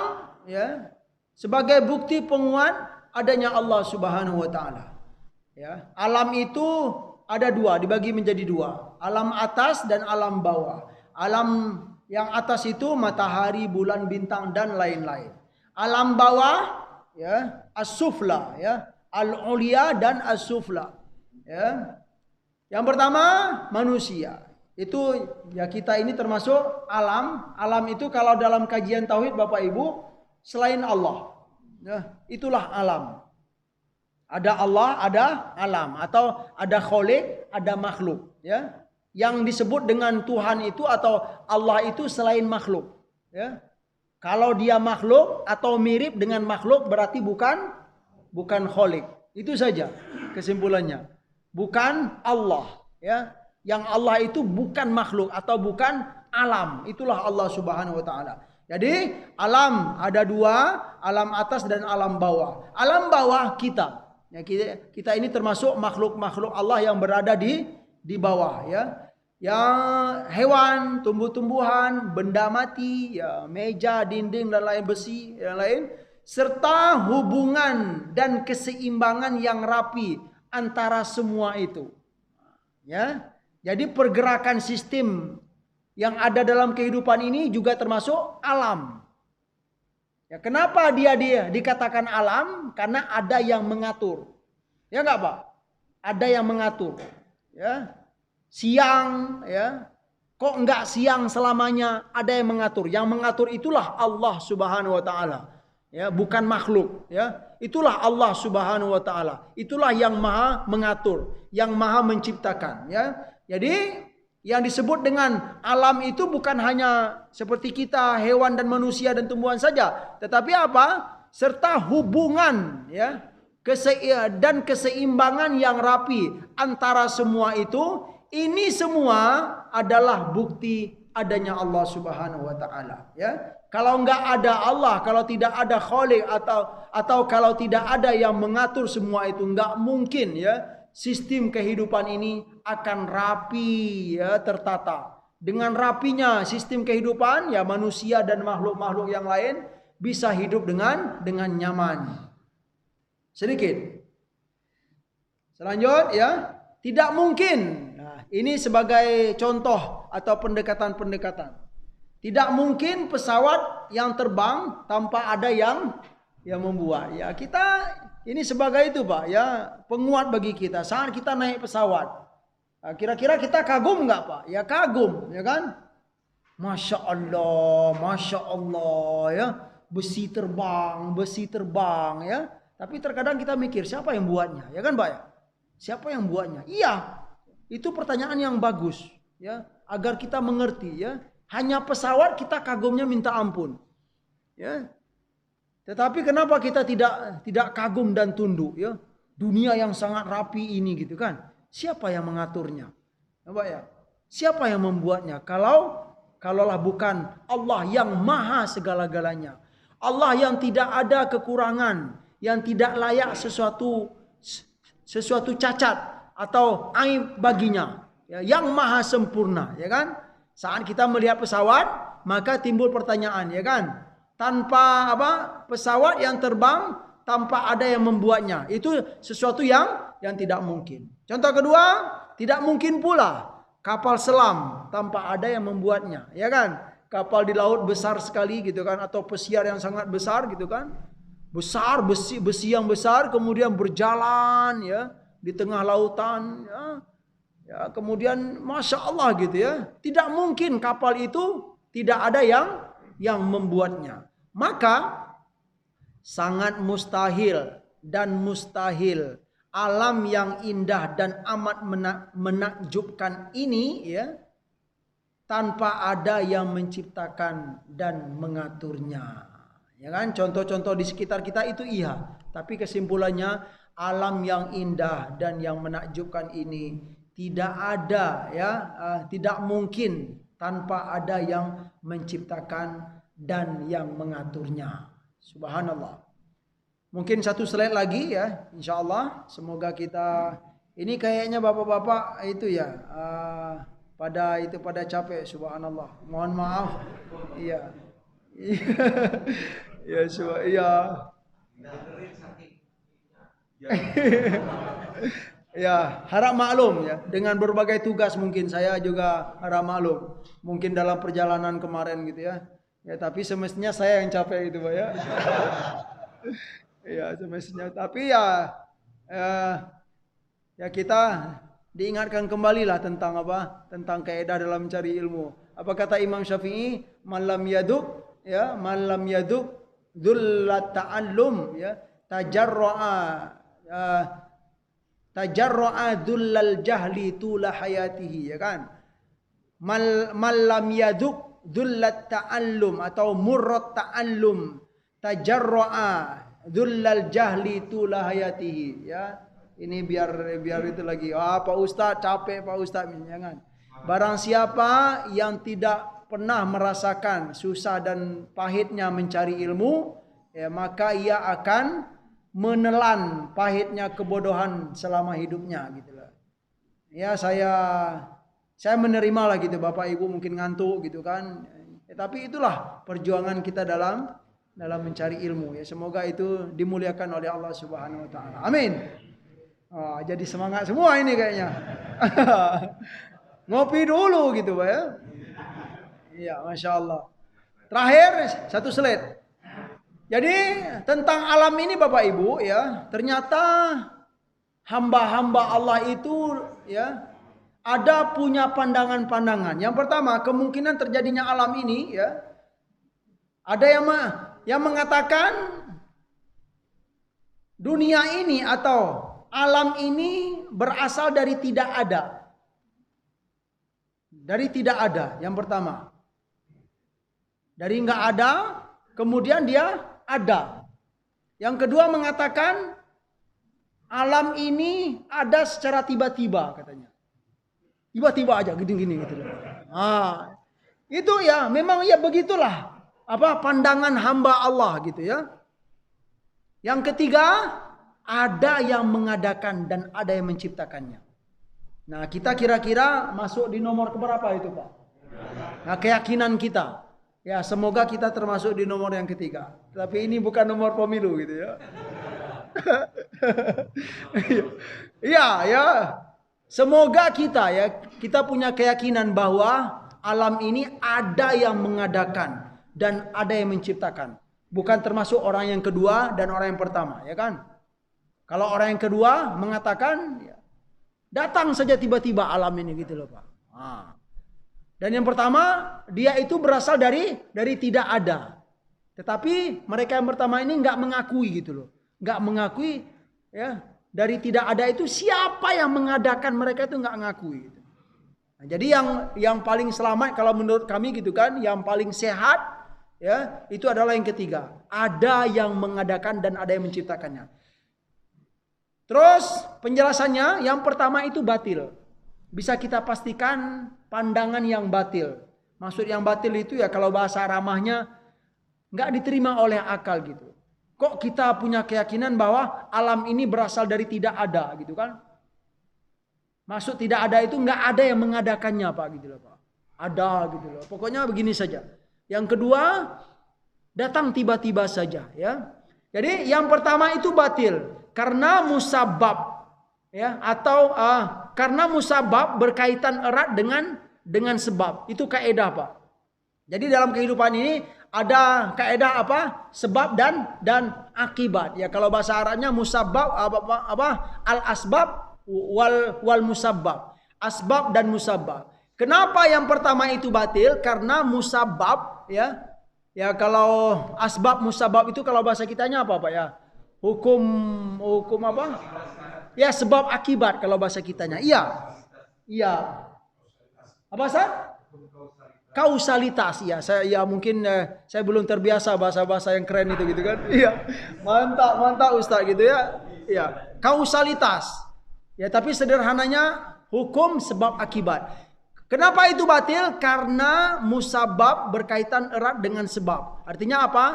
ya sebagai bukti penguat adanya Allah Subhanahu wa taala. Ya, alam itu ada dua, dibagi menjadi dua. Alam atas dan alam bawah. Alam yang atas itu matahari, bulan, bintang dan lain-lain. Alam bawah ya, as-sufla ya, al-ulia dan as-sufla. Ya. Yang pertama manusia. Itu ya kita ini termasuk alam. Alam itu kalau dalam kajian tauhid Bapak Ibu selain Allah. Ya, itulah alam. Ada Allah, ada alam, atau ada khaliq, ada makhluk, ya. Yang disebut dengan Tuhan itu atau Allah itu selain makhluk, ya. Kalau dia makhluk atau mirip dengan makhluk berarti bukan khaliq. Itu saja kesimpulannya. Bukan Allah, ya. Yang Allah itu bukan makhluk atau bukan alam. Itulah Allah Subhanahu wa taala. Jadi alam ada dua, alam atas dan alam bawah. Alam bawah kita. Ya, kita ini termasuk makhluk-makhluk Allah yang berada di bawah ya. Yang hewan, tumbuh-tumbuhan, benda mati, ya, meja, dinding dan lain besi yang lain, serta hubungan dan keseimbangan yang rapi antara semua itu. Ya. Jadi pergerakan sistem yang ada dalam kehidupan ini juga termasuk alam. Ya, kenapa dia dikatakan alam? Karena ada yang mengatur. Ya enggak Pak? Ada yang mengatur. Ya. Siang, ya. Kok enggak siang selamanya? Ada yang mengatur. Yang mengatur itulah Allah Subhanahu wa taala. Ya, bukan makhluk, ya. Itulah Allah Subhanahu wa taala. Itulah yang Maha mengatur, yang Maha menciptakan, ya. Jadi yang disebut dengan alam itu bukan hanya seperti kita, hewan dan manusia dan tumbuhan saja, tetapi apa? Serta hubungan ya, dan keseimbangan yang rapi antara semua itu. Ini semua adalah bukti adanya Allah Subhanahu wa taala, ya. Kalau enggak ada Allah, kalau tidak ada Khaliq atau kalau tidak ada yang mengatur semua itu, enggak mungkin ya sistem kehidupan ini akan rapi ya, tertata. Dengan rapinya sistem kehidupan ya, manusia dan makhluk-makhluk yang lain bisa hidup dengan nyaman. Sedikit. Selanjut ya, tidak mungkin. Nah, ini sebagai contoh atau pendekatan-pendekatan. Tidak mungkin pesawat yang terbang tanpa ada yang membuat. Ya, kita ini sebagai itu, Pak, ya, penguat bagi kita saat kita naik pesawat. Nah, kira-kira kita kagum enggak, Pak? Ya kagum, ya kan? Masya Allah ya. Besi terbang ya. Tapi terkadang kita mikir, siapa yang buatnya? Ya kan, Pak ya? Siapa yang buatnya? Iya. Itu pertanyaan yang bagus, ya, agar kita mengerti, ya. Hanya pesawat kita kagumnya minta ampun, ya. Tetapi kenapa kita tidak kagum dan tunduk, ya? Dunia yang sangat rapi ini, gitu kan? Siapa yang mengaturnya? Pak ya? Siapa yang membuatnya? Kalaulah bukan Allah yang maha segala-galanya, Allah yang tidak ada kekurangan, yang tidak layak sesuatu cacat atau aib baginya, ya, yang maha sempurna, ya kan? Saat kita melihat pesawat, maka timbul pertanyaan, ya kan? Tanpa pesawat yang terbang tanpa ada yang membuatnya, itu sesuatu yang tidak mungkin. Contoh kedua, tidak mungkin pula kapal selam tanpa ada yang membuatnya, ya kan? Kapal di laut besar sekali, gitu kan, atau pesiar yang sangat besar, gitu kan? Besar, besi yang besar, kemudian berjalan, ya, di tengah lautan, ya. Ya, kemudian Masya Allah, gitu ya. Tidak mungkin kapal itu tidak ada yang membuatnya. Maka sangat mustahil alam yang indah dan amat menakjubkan ini, ya, tanpa ada yang menciptakan dan mengaturnya. Ya kan? Contoh-contoh di sekitar kita itu iya. Tapi kesimpulannya, alam yang indah dan yang menakjubkan ini tidak ada, ya, tidak mungkin tanpa ada yang menciptakan dan yang mengaturnya. Subhanallah. Mungkin satu slide lagi, ya, insya Allah. Semoga kita ini kayaknya bapak-bapak itu ya pada capek. Subhanallah. Mohon maaf. Iya. Ya, iya. Ya, harap maklum, ya. Dengan berbagai tugas mungkin saya juga harap maklum. Mungkin dalam perjalanan kemarin, gitu ya. Ya, tapi semestinya saya yang capek, gitu, Pak, ya. Ya, semestinya. Tapi ya kita diingatkan kembali lah tentang tentang kaidah dalam mencari ilmu. Apa kata Imam Syafi'i? Man lam yaduk dzullat ta'allum, ya, tajarra'a dhullal jahli tula hayatihi, ya kan? Malam yaduk dhullat ta'allum atau murrat ta'allum, tajarra'a dhullal jahli tula hayatihi, ya. Ini biar itu lagi. Pak Ustaz capek, Pak Ustaz, jangan. Barang siapa yang tidak pernah merasakan susah dan pahitnya mencari ilmu, ya, maka ia akan menelan pahitnya kebodohan selama hidupnya, gitu loh. Ya, saya menerima lah, gitu, Bapak Ibu mungkin ngantuk, gitu kan. Ya, tapi itulah perjuangan kita dalam mencari ilmu, ya. Semoga itu dimuliakan oleh Allah Subhanahu wa taala. Amin. Jadi semangat semua ini kayaknya. Ngopi dulu, gitu, Pak, ya. Iya, Masya Allah. Terakhir satu slide. Jadi tentang alam ini, Bapak Ibu, ya, ternyata hamba-hamba Allah itu, ya, ada punya pandangan-pandangan. Yang pertama, kemungkinan terjadinya alam ini, ya, ada yang mengatakan dunia ini atau alam ini berasal dari tidak ada. Dari tidak ada, yang pertama. Dari enggak ada, kemudian dia ada. Yang kedua mengatakan alam ini ada secara tiba-tiba, katanya. Tiba-tiba aja, gini-gini, gitu. Itu ya, memang ya begitulah. Pandangan hamba Allah gitu ya. Yang ketiga, ada yang mengadakan dan ada yang menciptakannya. Nah, kita kira-kira masuk di nomor keberapa itu, Pak? Nah, keyakinan kita. Ya, semoga kita termasuk di nomor yang ketiga. Tapi ini bukan nomor pemilu gitu ya. Iya, ya. Semoga kita punya keyakinan bahwa alam ini ada yang mengadakan dan ada yang menciptakan. Bukan termasuk orang yang kedua dan orang yang pertama, ya kan? Kalau orang yang kedua mengatakan, ya, datang saja tiba-tiba alam ini gitu loh, Pak. Dan yang pertama, dia itu berasal dari tidak ada. Tetapi mereka yang pertama ini nggak mengakui gitu loh. Nggak mengakui, ya, dari tidak ada itu siapa yang mengadakan, mereka itu nggak ngakui. Gitu. Nah, jadi yang paling selamat kalau menurut kami gitu kan, yang paling sehat, ya, itu adalah yang ketiga. Ada yang mengadakan dan ada yang menciptakannya. Terus penjelasannya, yang pertama itu batil. Bisa kita pastikan pandangan yang batil. Maksud yang batil itu ya kalau bahasa ramahnya nggak diterima oleh akal gitu. Kok kita punya keyakinan bahwa alam ini berasal dari tidak ada gitu kan? Maksud tidak ada itu nggak ada yang mengadakannya, Pak, gitu loh, Pak. Ada gitu loh. Pokoknya begini saja. Yang kedua, datang tiba-tiba saja, ya. Jadi yang pertama itu batil karena musabab, ya, atau karena musabab berkaitan erat dengan sebab. Itu kaidah, Pak. Jadi dalam kehidupan ini ada kaidah sebab dan akibat. Ya, kalau bahasa Arabnya musabab al asbab wal musabab. Asbab dan musabab. Kenapa yang pertama itu batil? Karena musabab, ya. Ya, kalau asbab musabab itu kalau bahasa kitanya apa, Pak, ya? Hukum apa? Ya, sebab akibat kalau bahasa kitanya. Iya. Iya. Apa, Sah? Kausalitas, ya. Saya mungkin saya belum terbiasa bahasa-bahasa yang keren itu gitu kan. Iya. Mantap Ustaz gitu ya. Iya, kausalitas. Ya, tapi sederhananya hukum sebab akibat. Kenapa itu batil? Karena musabab berkaitan erat dengan sebab. Artinya apa?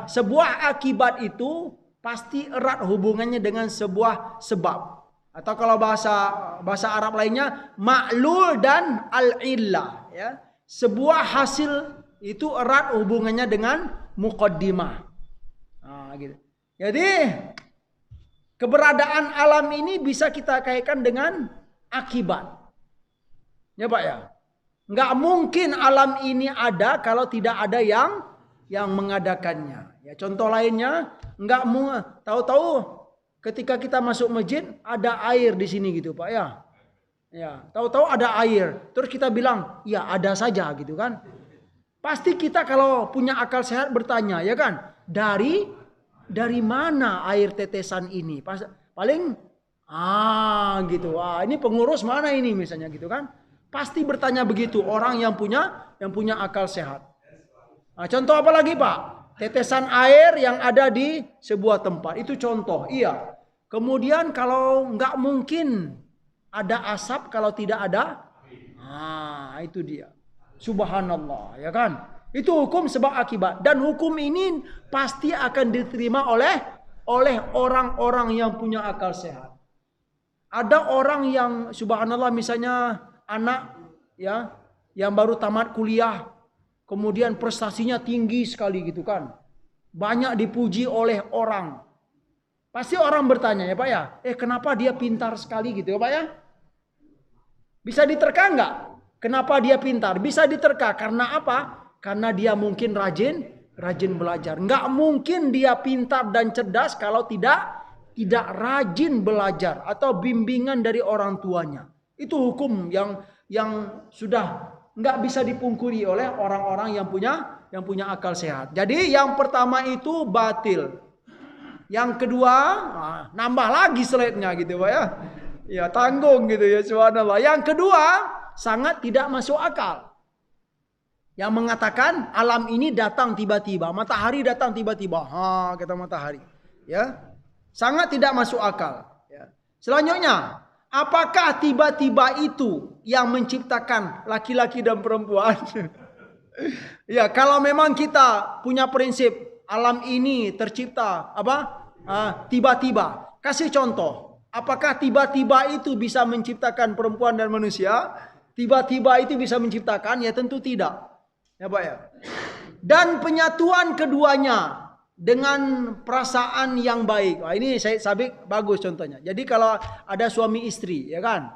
Sebuah akibat itu pasti erat hubungannya dengan sebuah sebab. Atau kalau bahasa Arab lainnya, ma'lul dan al-illah, ya. Sebuah hasil itu erat hubungannya dengan muqaddimah. Gitu. Jadi keberadaan alam ini bisa kita kaitkan dengan akibat. Ya, Pak, ya. Nggak mungkin alam ini ada kalau tidak ada yang mengadakannya. Ya, contoh lainnya, nggak mau tahu-tahu ketika kita masuk masjid ada air di sini gitu, Pak, ya. Ya, tahu-tahu ada air. Terus kita bilang, ya ada saja gitu kan. Pasti kita kalau punya akal sehat bertanya, ya kan? Dari mana air tetesan ini? Paling gitu. Ini pengurus mana ini misalnya gitu kan? Pasti bertanya begitu orang yang punya akal sehat. Nah, contoh apa lagi, Pak? Tetesan air yang ada di sebuah tempat. Itu contoh. Iya. Kemudian kalau nggak mungkin ada asap kalau tidak ada. Itu dia. Subhanallah, ya kan? Itu hukum sebab akibat. Dan hukum ini pasti akan diterima oleh orang-orang yang punya akal sehat. Ada orang yang subhanallah misalnya anak, ya, yang baru tamat kuliah, kemudian prestasinya tinggi sekali gitu kan. Banyak dipuji oleh orang. Pasti orang bertanya, ya, Pak, ya, kenapa dia pintar sekali gitu, ya, Pak, ya? Bisa diterka enggak? Kenapa dia pintar? Bisa diterka karena apa? Karena dia mungkin rajin belajar. Enggak mungkin dia pintar dan cerdas kalau tidak rajin belajar atau bimbingan dari orang tuanya. Itu hukum yang sudah nggak bisa dipungkiri oleh orang-orang yang punya akal sehat. Jadi yang pertama itu batil. Yang kedua, nambah lagi slide-nya gitu, Pak, ya. Ya, tanggung gitu ya, subhanallah. Yang kedua, sangat tidak masuk akal. Yang mengatakan alam ini datang tiba-tiba, matahari datang tiba-tiba. Kata matahari. Ya. Sangat tidak masuk akal, ya. Selanjutnya, apakah tiba-tiba itu yang menciptakan laki-laki dan perempuan. Ya, kalau memang kita punya prinsip alam ini tercipta tiba-tiba. Kasih contoh. Apakah tiba-tiba itu bisa menciptakan perempuan dan manusia? Tiba-tiba itu bisa menciptakan? Ya tentu tidak. Ya Pak ya. Dan penyatuan keduanya dengan perasaan yang baik. Wah, ini saya sabik bagus contohnya. Jadi kalau ada suami istri, ya kan?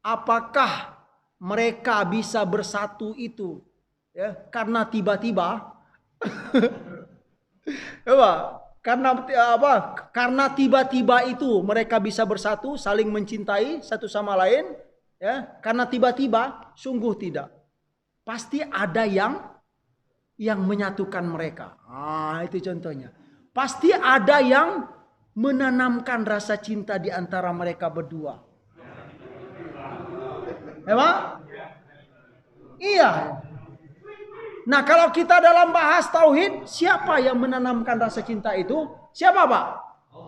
Apakah mereka bisa bersatu itu ya karena tiba-tiba? Apa? Karena tiba-tiba itu mereka bisa bersatu, saling mencintai satu sama lain, ya. Karena tiba-tiba, sungguh tidak. Pasti ada yang menyatukan mereka. Itu contohnya. Pasti ada yang menanamkan rasa cinta di antara mereka berdua. Emang? Iya. Nah, kalau kita dalam bahas tauhid, siapa yang menanamkan rasa cinta itu? Siapa, Pak?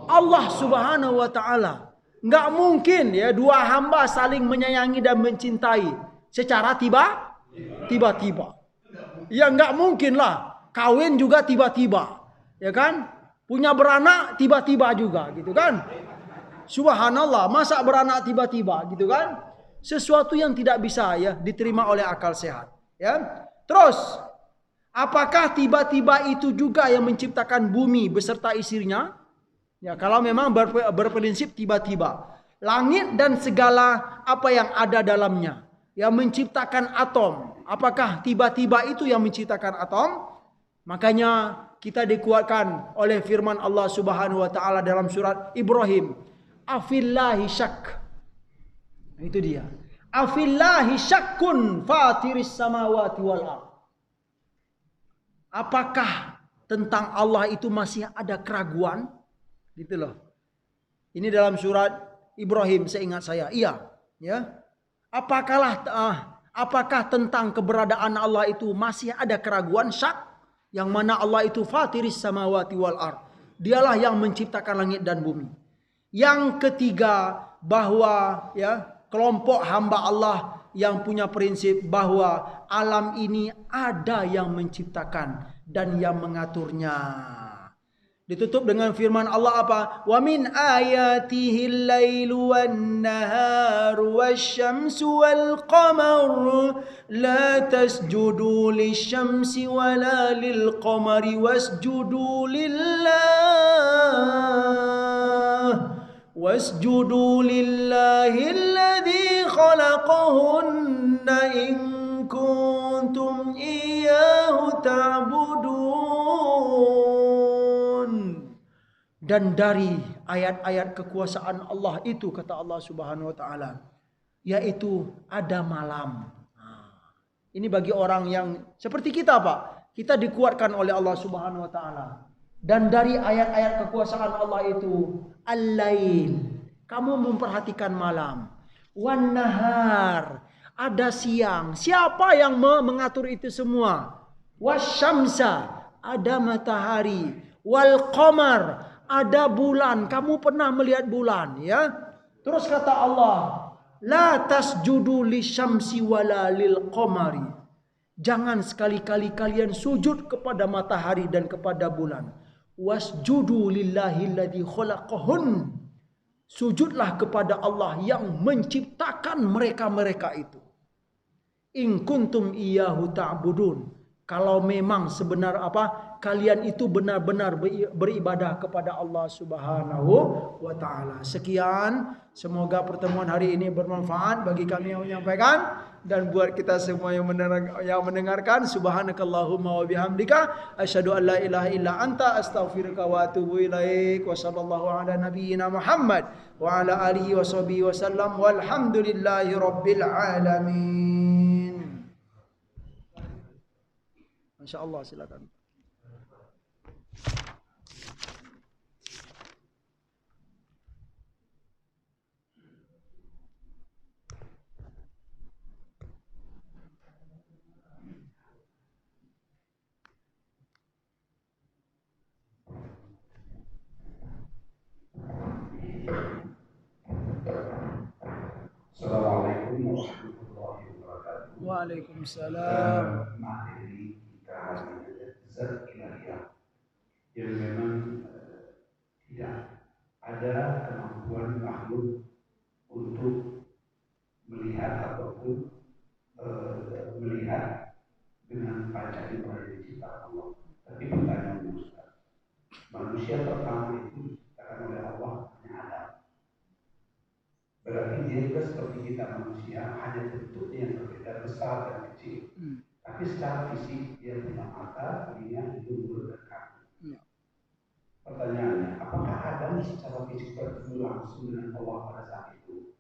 Allah Subhanahu wa taala. Enggak mungkin ya dua hamba saling menyayangi dan mencintai secara tiba-tiba. Ya enggak mungkin lah. Kawin juga tiba-tiba. Ya kan? Punya beranak tiba-tiba juga gitu kan? Subhanallah, masa beranak tiba-tiba gitu kan? Sesuatu yang tidak bisa ya diterima oleh akal sehat, ya. Terus, apakah tiba-tiba itu juga yang menciptakan bumi beserta isinya? Ya, kalau memang berprinsip tiba-tiba. Langit dan segala apa yang ada dalamnya. Yang menciptakan atom. Apakah tiba-tiba itu yang menciptakan atom? Makanya kita dikuatkan oleh firman Allah Subhanahu wa taala dalam surat Ibrahim. Afillahi syak. Itu dia. Afillahi syakkun fatiris samawati wal ardh. Apakah tentang Allah itu masih ada keraguan? Gitu loh. Ini dalam surat Ibrahim seingat saya. Iya, ya. Apakah tentang keberadaan Allah itu masih ada keraguan? Syak, yang mana Allah itu fatiris samawati wal ardh. Dialah yang menciptakan langit dan bumi. Yang ketiga, bahwa ya kelompok hamba Allah yang punya prinsip bahwa alam ini ada yang menciptakan dan yang mengaturnya. Ditutup dengan firman Allah apa? Wa min ayatihi al-lailu wan-naharu wasyamsu wal-qamaru la tasjudu lisyamsi wala lil-qamari wasjudu lillah wasjudu lillahi alladhi khalaqahunna in kuntum iyyahu ta'budun. Dan dari ayat-ayat kekuasaan Allah itu kata Allah Subhanahu wa taala, yaitu ada malam. Ini bagi orang yang seperti kita, Pak. Kita dikuatkan oleh Allah Subhanahu wa taala. Dan dari ayat-ayat kekuasaan Allah itu, al-lail, kamu memperhatikan malam. Wan nahar, ada siang. Siapa yang mengatur itu semua? Wasyamsa, ada matahari. Wal qamar, ada bulan. Kamu pernah melihat bulan, ya? Terus kata Allah, la tasjudu lisyamsi wala lil qamari. Jangan sekali-kali kalian sujud kepada matahari dan kepada bulan. Wasjudu lillahi alladhi khalaqahun. Sujudlah kepada Allah yang menciptakan mereka-mereka itu. In kuntum iyyahu ta'budun. Kalau memang kalian itu benar-benar beribadah kepada Allah Subhanahu wa taala. Sekian, semoga pertemuan hari ini bermanfaat bagi kami yang menyampaikan dan buat kita semua yang mendengarkan. Subhanakallahumma wa bihamdika asyhadu an la ilaha illa anta astaghfiruka wa atubu ilaik. Wa sallallahu ala nabiyyina Muhammad wa ala alihi wa sahbihi wasallam walhamdulillahi rabbil alamin. Insyaallah, silakan. Assalamualaikum warahmatullahi wabarakatuh. Waalaikumsalam. Materi kita hari ini zat ilahiyah yang memang tidak ada kemampuan makhluk untuk melihat ataupun melihat dengan panca indera yang diciptakan Allah. Tapi pertanyaannya Ustaz, manusia pertama itu diciptakan oleh Allah hanya Adam. Berarti dia juga seperti kita manusia, hanya bentuknya yang berbeda, besar dan kecil. Tapi secara fisik dia punya mata, telinga, hidung, mulut, dan kaki. Pertanyaannya, apakah Adam secara fisik bertemu langsung dengan Allah pada saat itu?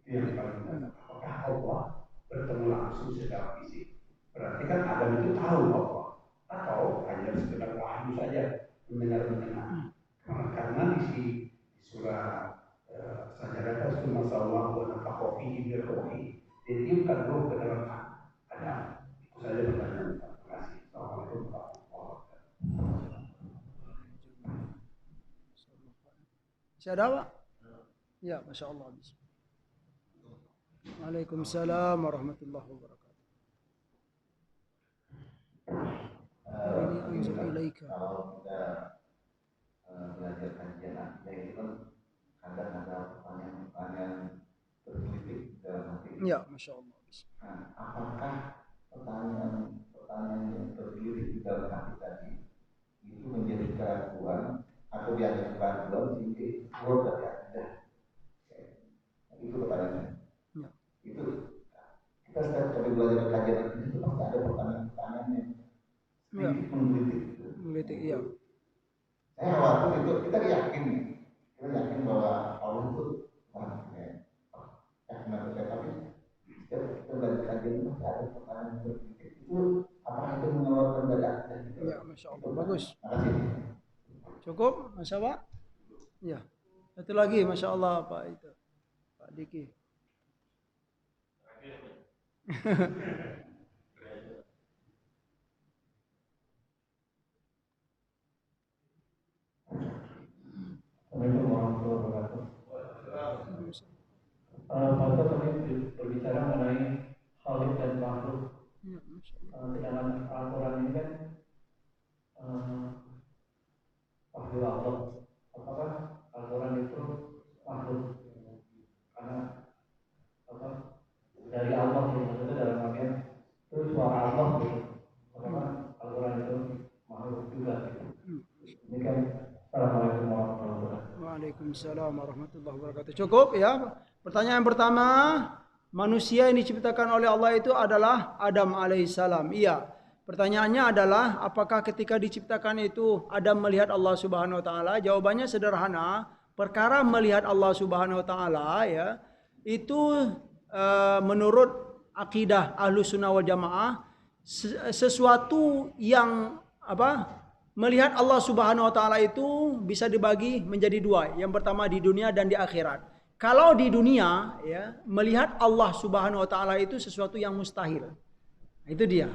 Itu yang paling penting. Apakah Allah bertemu langsung secara fisik? Berarti kan Adam itu tahu Allah, atau hanya sekedar wahyu saja mendengar. Karena di surah Sajadah itu masalah buat apa kopi biar kopi. Ditiupkan roh ke dalam Adam. Itu saja pertanyaan. Terima kasih. Assalamualaikum warahmatullahi wabarakatuh. Masih ada Pak? Ya, Masya Allah. Waalaikumsalam warahmatullahi wabarakatuh. Ini anzur ilaika. Kalau kita belajar kajian akidah itu kan kadang ada pertanyaan-pertanyaan berpolitik dalam hati. Ya, Masya Allah. Nah, apakah pertanyaan yang berpolitik dalam hati tadi itu menjadi keraguan atau dianggap keraguan sehingga keluar dari akidah? Itu pertanyaannya. Ya. Itu kita setiap kali belajar kajian akidah itu pasti ada pertanyaan-pertanyaan yang sedikit menggelitik. Iya. Saya khawatir itu kita yakin bahwa Allah itu tapi setiap kita belajar kajian itu pasti ada pertanyaan berpikir itu apakah itu mengeluarkan dari akidah? Ya, Masya Allah, bagus. Makasih. Cukup, Masya Allah. Ya, satu lagi, Masya Allah Pak itu, Pak Diki. Assalamualaikum warahmatullahi wabarakatuh. Pak tadi berbicara mengenai khalik dan makhluk. Sedangkan Al-Quran ini kan wahyu Allah. Apakah Al-Quran itu makhluk? Karena dari Allah gitu, maksudnya dalam artian itu suara Allah gitu. Apakah Al-Quran itu makhluk juga gitu? Ini kan Assalamualaikum warahmatullahi wabarakatuh. Waalaikumsalam warahmatullahi wabarakatuh. Cukup ya. Pertanyaan pertama, manusia yang diciptakan oleh Allah itu adalah Adam alaihissalam. Iya. Pertanyaannya adalah apakah ketika diciptakan itu Adam melihat Allah Subhanahu wa taala? Jawabannya sederhana. Perkara melihat Allah Subhanahu wa taala ya, itu menurut akidah Ahlus Sunnah wal Jamaah sesuatu yang melihat Allah Subhanahu wa taala itu bisa dibagi menjadi dua. Yang pertama di dunia dan di akhirat. Kalau di dunia ya, melihat Allah Subhanahu wa taala itu sesuatu yang mustahil. Itu dia.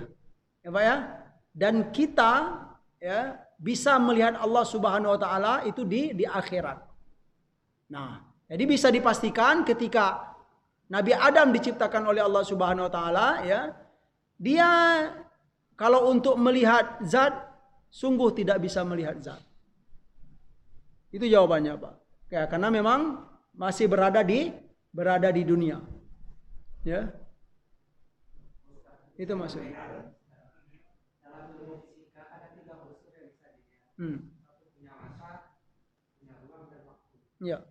Ya Pak ya? Dan kita ya bisa melihat Allah Subhanahu wa taala itu di akhirat. Nah, jadi bisa dipastikan ketika Nabi Adam diciptakan oleh Allah Subhanahu wa taala ya, dia kalau untuk melihat zat sungguh tidak bisa melihat zat. Itu jawabannya Pak. Ya, karena memang masih berada di dunia. Ya. Itu maksudnya. Ya.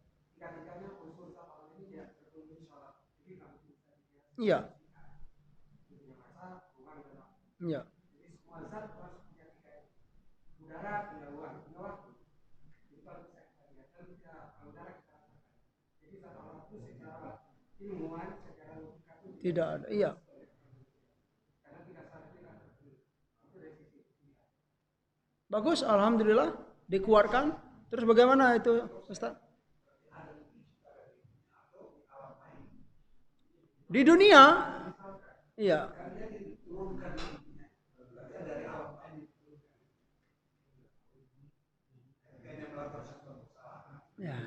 Iya. Ya. Tidak ada, iya. Bagus, alhamdulillah dikeluarkan. Terus bagaimana itu, Ustaz? Di dunia, iya. Ya.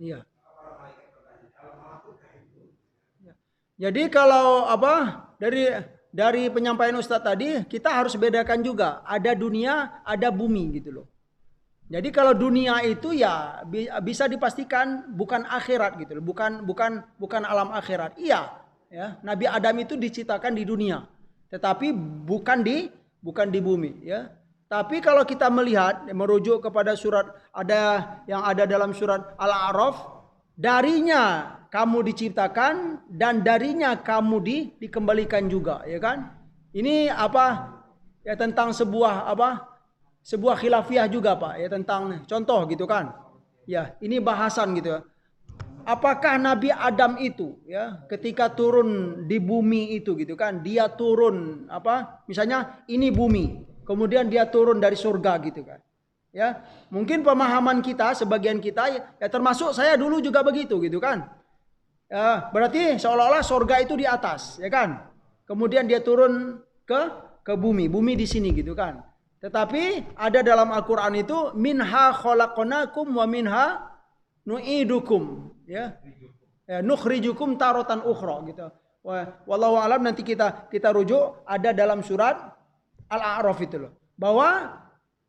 Iya. Jadi kalau dari penyampaian Ustadz tadi, kita harus bedakan juga, ada dunia, ada bumi gitu loh. Jadi kalau dunia itu ya bisa dipastikan bukan akhirat gitu loh, bukan alam akhirat. Iya, ya. Nabi Adam itu diciptakan di dunia, tetapi bukan di bumi, ya. Tapi kalau kita melihat, merujuk kepada surat yang ada dalam surat Al-A'raf, darinya kamu diciptakan dan darinya kamu dikembalikan juga, ya kan? Ini ya tentang sebuah khilafiyah juga Pak, ya tentang contoh gitu kan. Ya, ini bahasan gitu. Apakah Nabi Adam itu ya ketika turun di bumi itu gitu kan, dia turun misalnya ini bumi, kemudian dia turun dari surga gitu kan. Ya, mungkin pemahaman kita, sebagian kita ya termasuk saya dulu juga begitu gitu kan. Ya, berarti seolah-olah surga itu di atas, ya kan? Kemudian dia turun ke bumi di sini gitu kan. Tetapi ada dalam Al-Qur'an itu minha khalaqnakum wa minha nu'idukum, ya. Nukhrijukum taratan ukhra gitu. Wallahu alam, nanti kita rujuk ada dalam surat Al-A'raf itu loh. Bahwa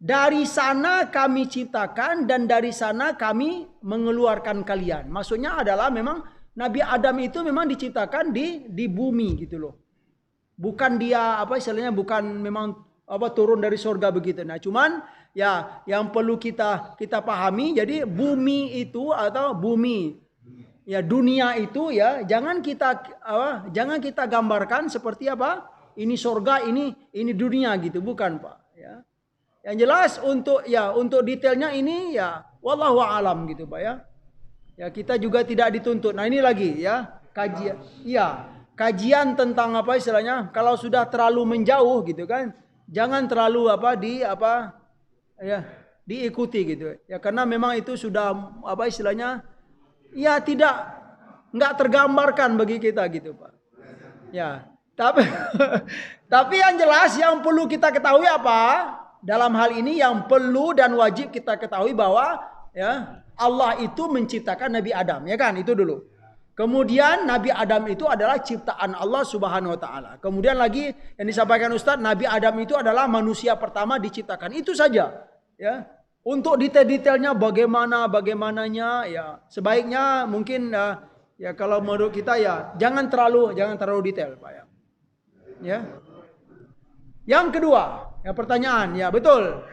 dari sana kami ciptakan dan dari sana kami mengeluarkan kalian. Maksudnya adalah memang Nabi Adam itu memang diciptakan di bumi gitu loh. Bukan dia istilahnya bukan memang turun dari surga begitu. Nah, cuman ya yang perlu kita pahami, jadi bumi itu atau bumi ya dunia itu ya jangan kita gambarkan seperti ini surga, ini dunia gitu, bukan Pak, ya. Yang jelas untuk detailnya ini ya wallahu alam gitu Pak, ya. Ya kita juga tidak dituntut. Nah, ini lagi ya kajian. Iya, kajian tentang istilahnya kalau sudah terlalu menjauh gitu kan. Jangan terlalu diikuti gitu. Ya karena memang itu sudah istilahnya ya nggak tergambarkan bagi kita gitu Pak. Ya, tapi yang jelas yang perlu kita ketahui dalam hal ini yang perlu dan wajib kita ketahui bahwa ya Allah itu menciptakan Nabi Adam, ya kan? Itu dulu. Kemudian Nabi Adam itu adalah ciptaan Allah Subhanahu wa taala. Kemudian lagi yang disampaikan Ustadz, Nabi Adam itu adalah manusia pertama diciptakan. Itu saja, ya. Untuk detail-detailnya bagaimananya ya sebaiknya mungkin ya kalau menurut kita ya jangan terlalu detail, Pak, ya. Ya. Yang kedua, ya pertanyaan, ya betul.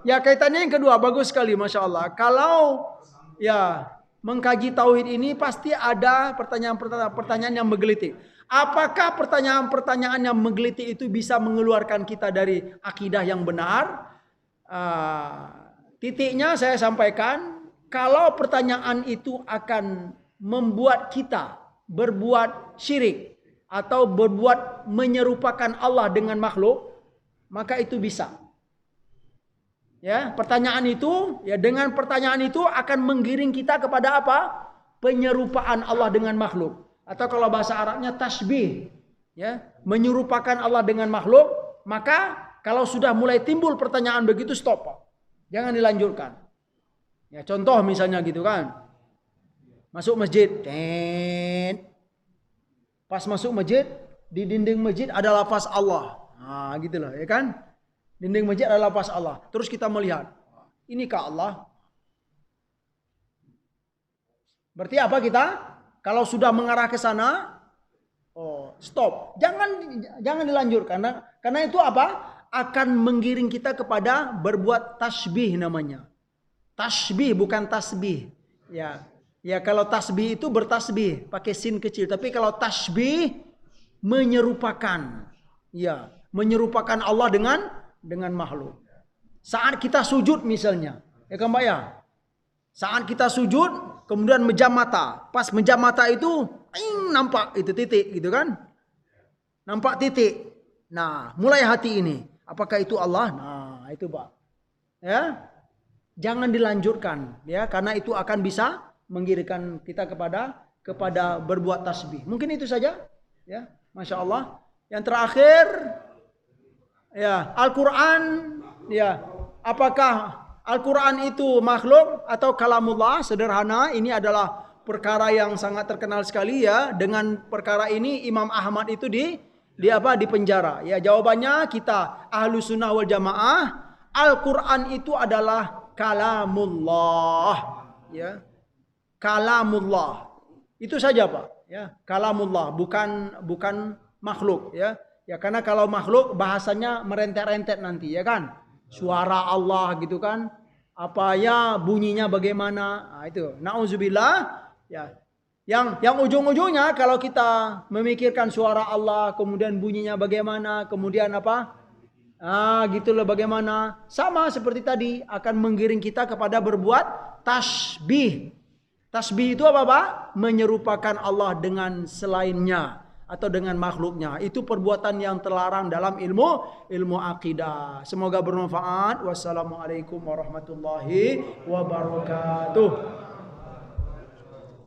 Ya kaitannya yang kedua bagus sekali, Masya Allah. Kalau ya mengkaji tauhid ini pasti ada pertanyaan yang menggelitik. Apakah pertanyaan yang menggelitik itu bisa mengeluarkan kita dari akidah yang benar? Titiknya saya sampaikan, kalau pertanyaan itu akan membuat kita berbuat syirik atau berbuat menyerupakan Allah dengan makhluk, maka itu bisa. Ya, pertanyaan itu ya dengan pertanyaan itu akan menggiring kita kepada penyerupaan Allah dengan makhluk, atau kalau bahasa Arabnya tasbih, ya, menyerupakan Allah dengan makhluk. Maka kalau sudah mulai timbul pertanyaan begitu, stop, jangan dilanjutkan. Ya, contoh misalnya gitu kan, masuk masjid, pas masuk masjid di dinding masjid ada lafaz Allah, gitu loh, ya kan? Dinding masjid adalah lafaz Allah. Terus kita melihat, inikah Allah? Berarti apa kita? Kalau sudah mengarah ke sana, stop. Jangan dilanjutkan. Karena itu akan menggiring kita kepada berbuat tasbih namanya. Tasbih bukan tasbih. Ya, kalau tasbih itu bertasbih pakai sin kecil. Tapi kalau tasbih menyerupakan, ya, menyerupakan Allah dengan makhluk. Saat kita sujud misalnya, ya kan Pak, ya. Saat kita sujud, kemudian mejam mata. Pas mejam mata itu, nampak itu titik gitu kan. Nampak titik. Nah, mulai hati ini. Apakah itu Allah? Nah, itu Pak. Ya. Jangan dilanjutkan, ya, karena itu akan bisa mengiringkan kita kepada berbuat tasbih. Mungkin itu saja, ya. Masya Allah. Yang terakhir, ya, Al-Quran, ya, apakah Al-Quran itu makhluk atau kalamullah? Sederhana, ini adalah perkara yang sangat terkenal sekali ya. Dengan perkara ini Imam Ahmad itu di penjara. Ya, jawabannya kita Ahlus Sunnah wal Jamaah, Al-Quran itu adalah kalamullah. Ya. Kalamullah. Itu saja Pak. Ya, kalamullah, bukan makhluk ya. Ya, karena kalau makhluk bahasanya merentet-rentet nanti ya kan. Suara Allah gitu kan. Apa ya bunyinya bagaimana? Nah, itu. Nauzubillah ya. Yang ujung-ujungnya kalau kita memikirkan suara Allah, kemudian bunyinya bagaimana, kemudian apa? Gitulah bagaimana. Sama seperti tadi akan menggiring kita kepada berbuat tasbih. Tasbih itu apa Pak? Menyerupakan Allah dengan selainnya atau dengan makhluknya. Itu perbuatan yang terlarang dalam ilmu akidah. Semoga bermanfaat. Wassalamualaikum warahmatullahi wabarakatuh.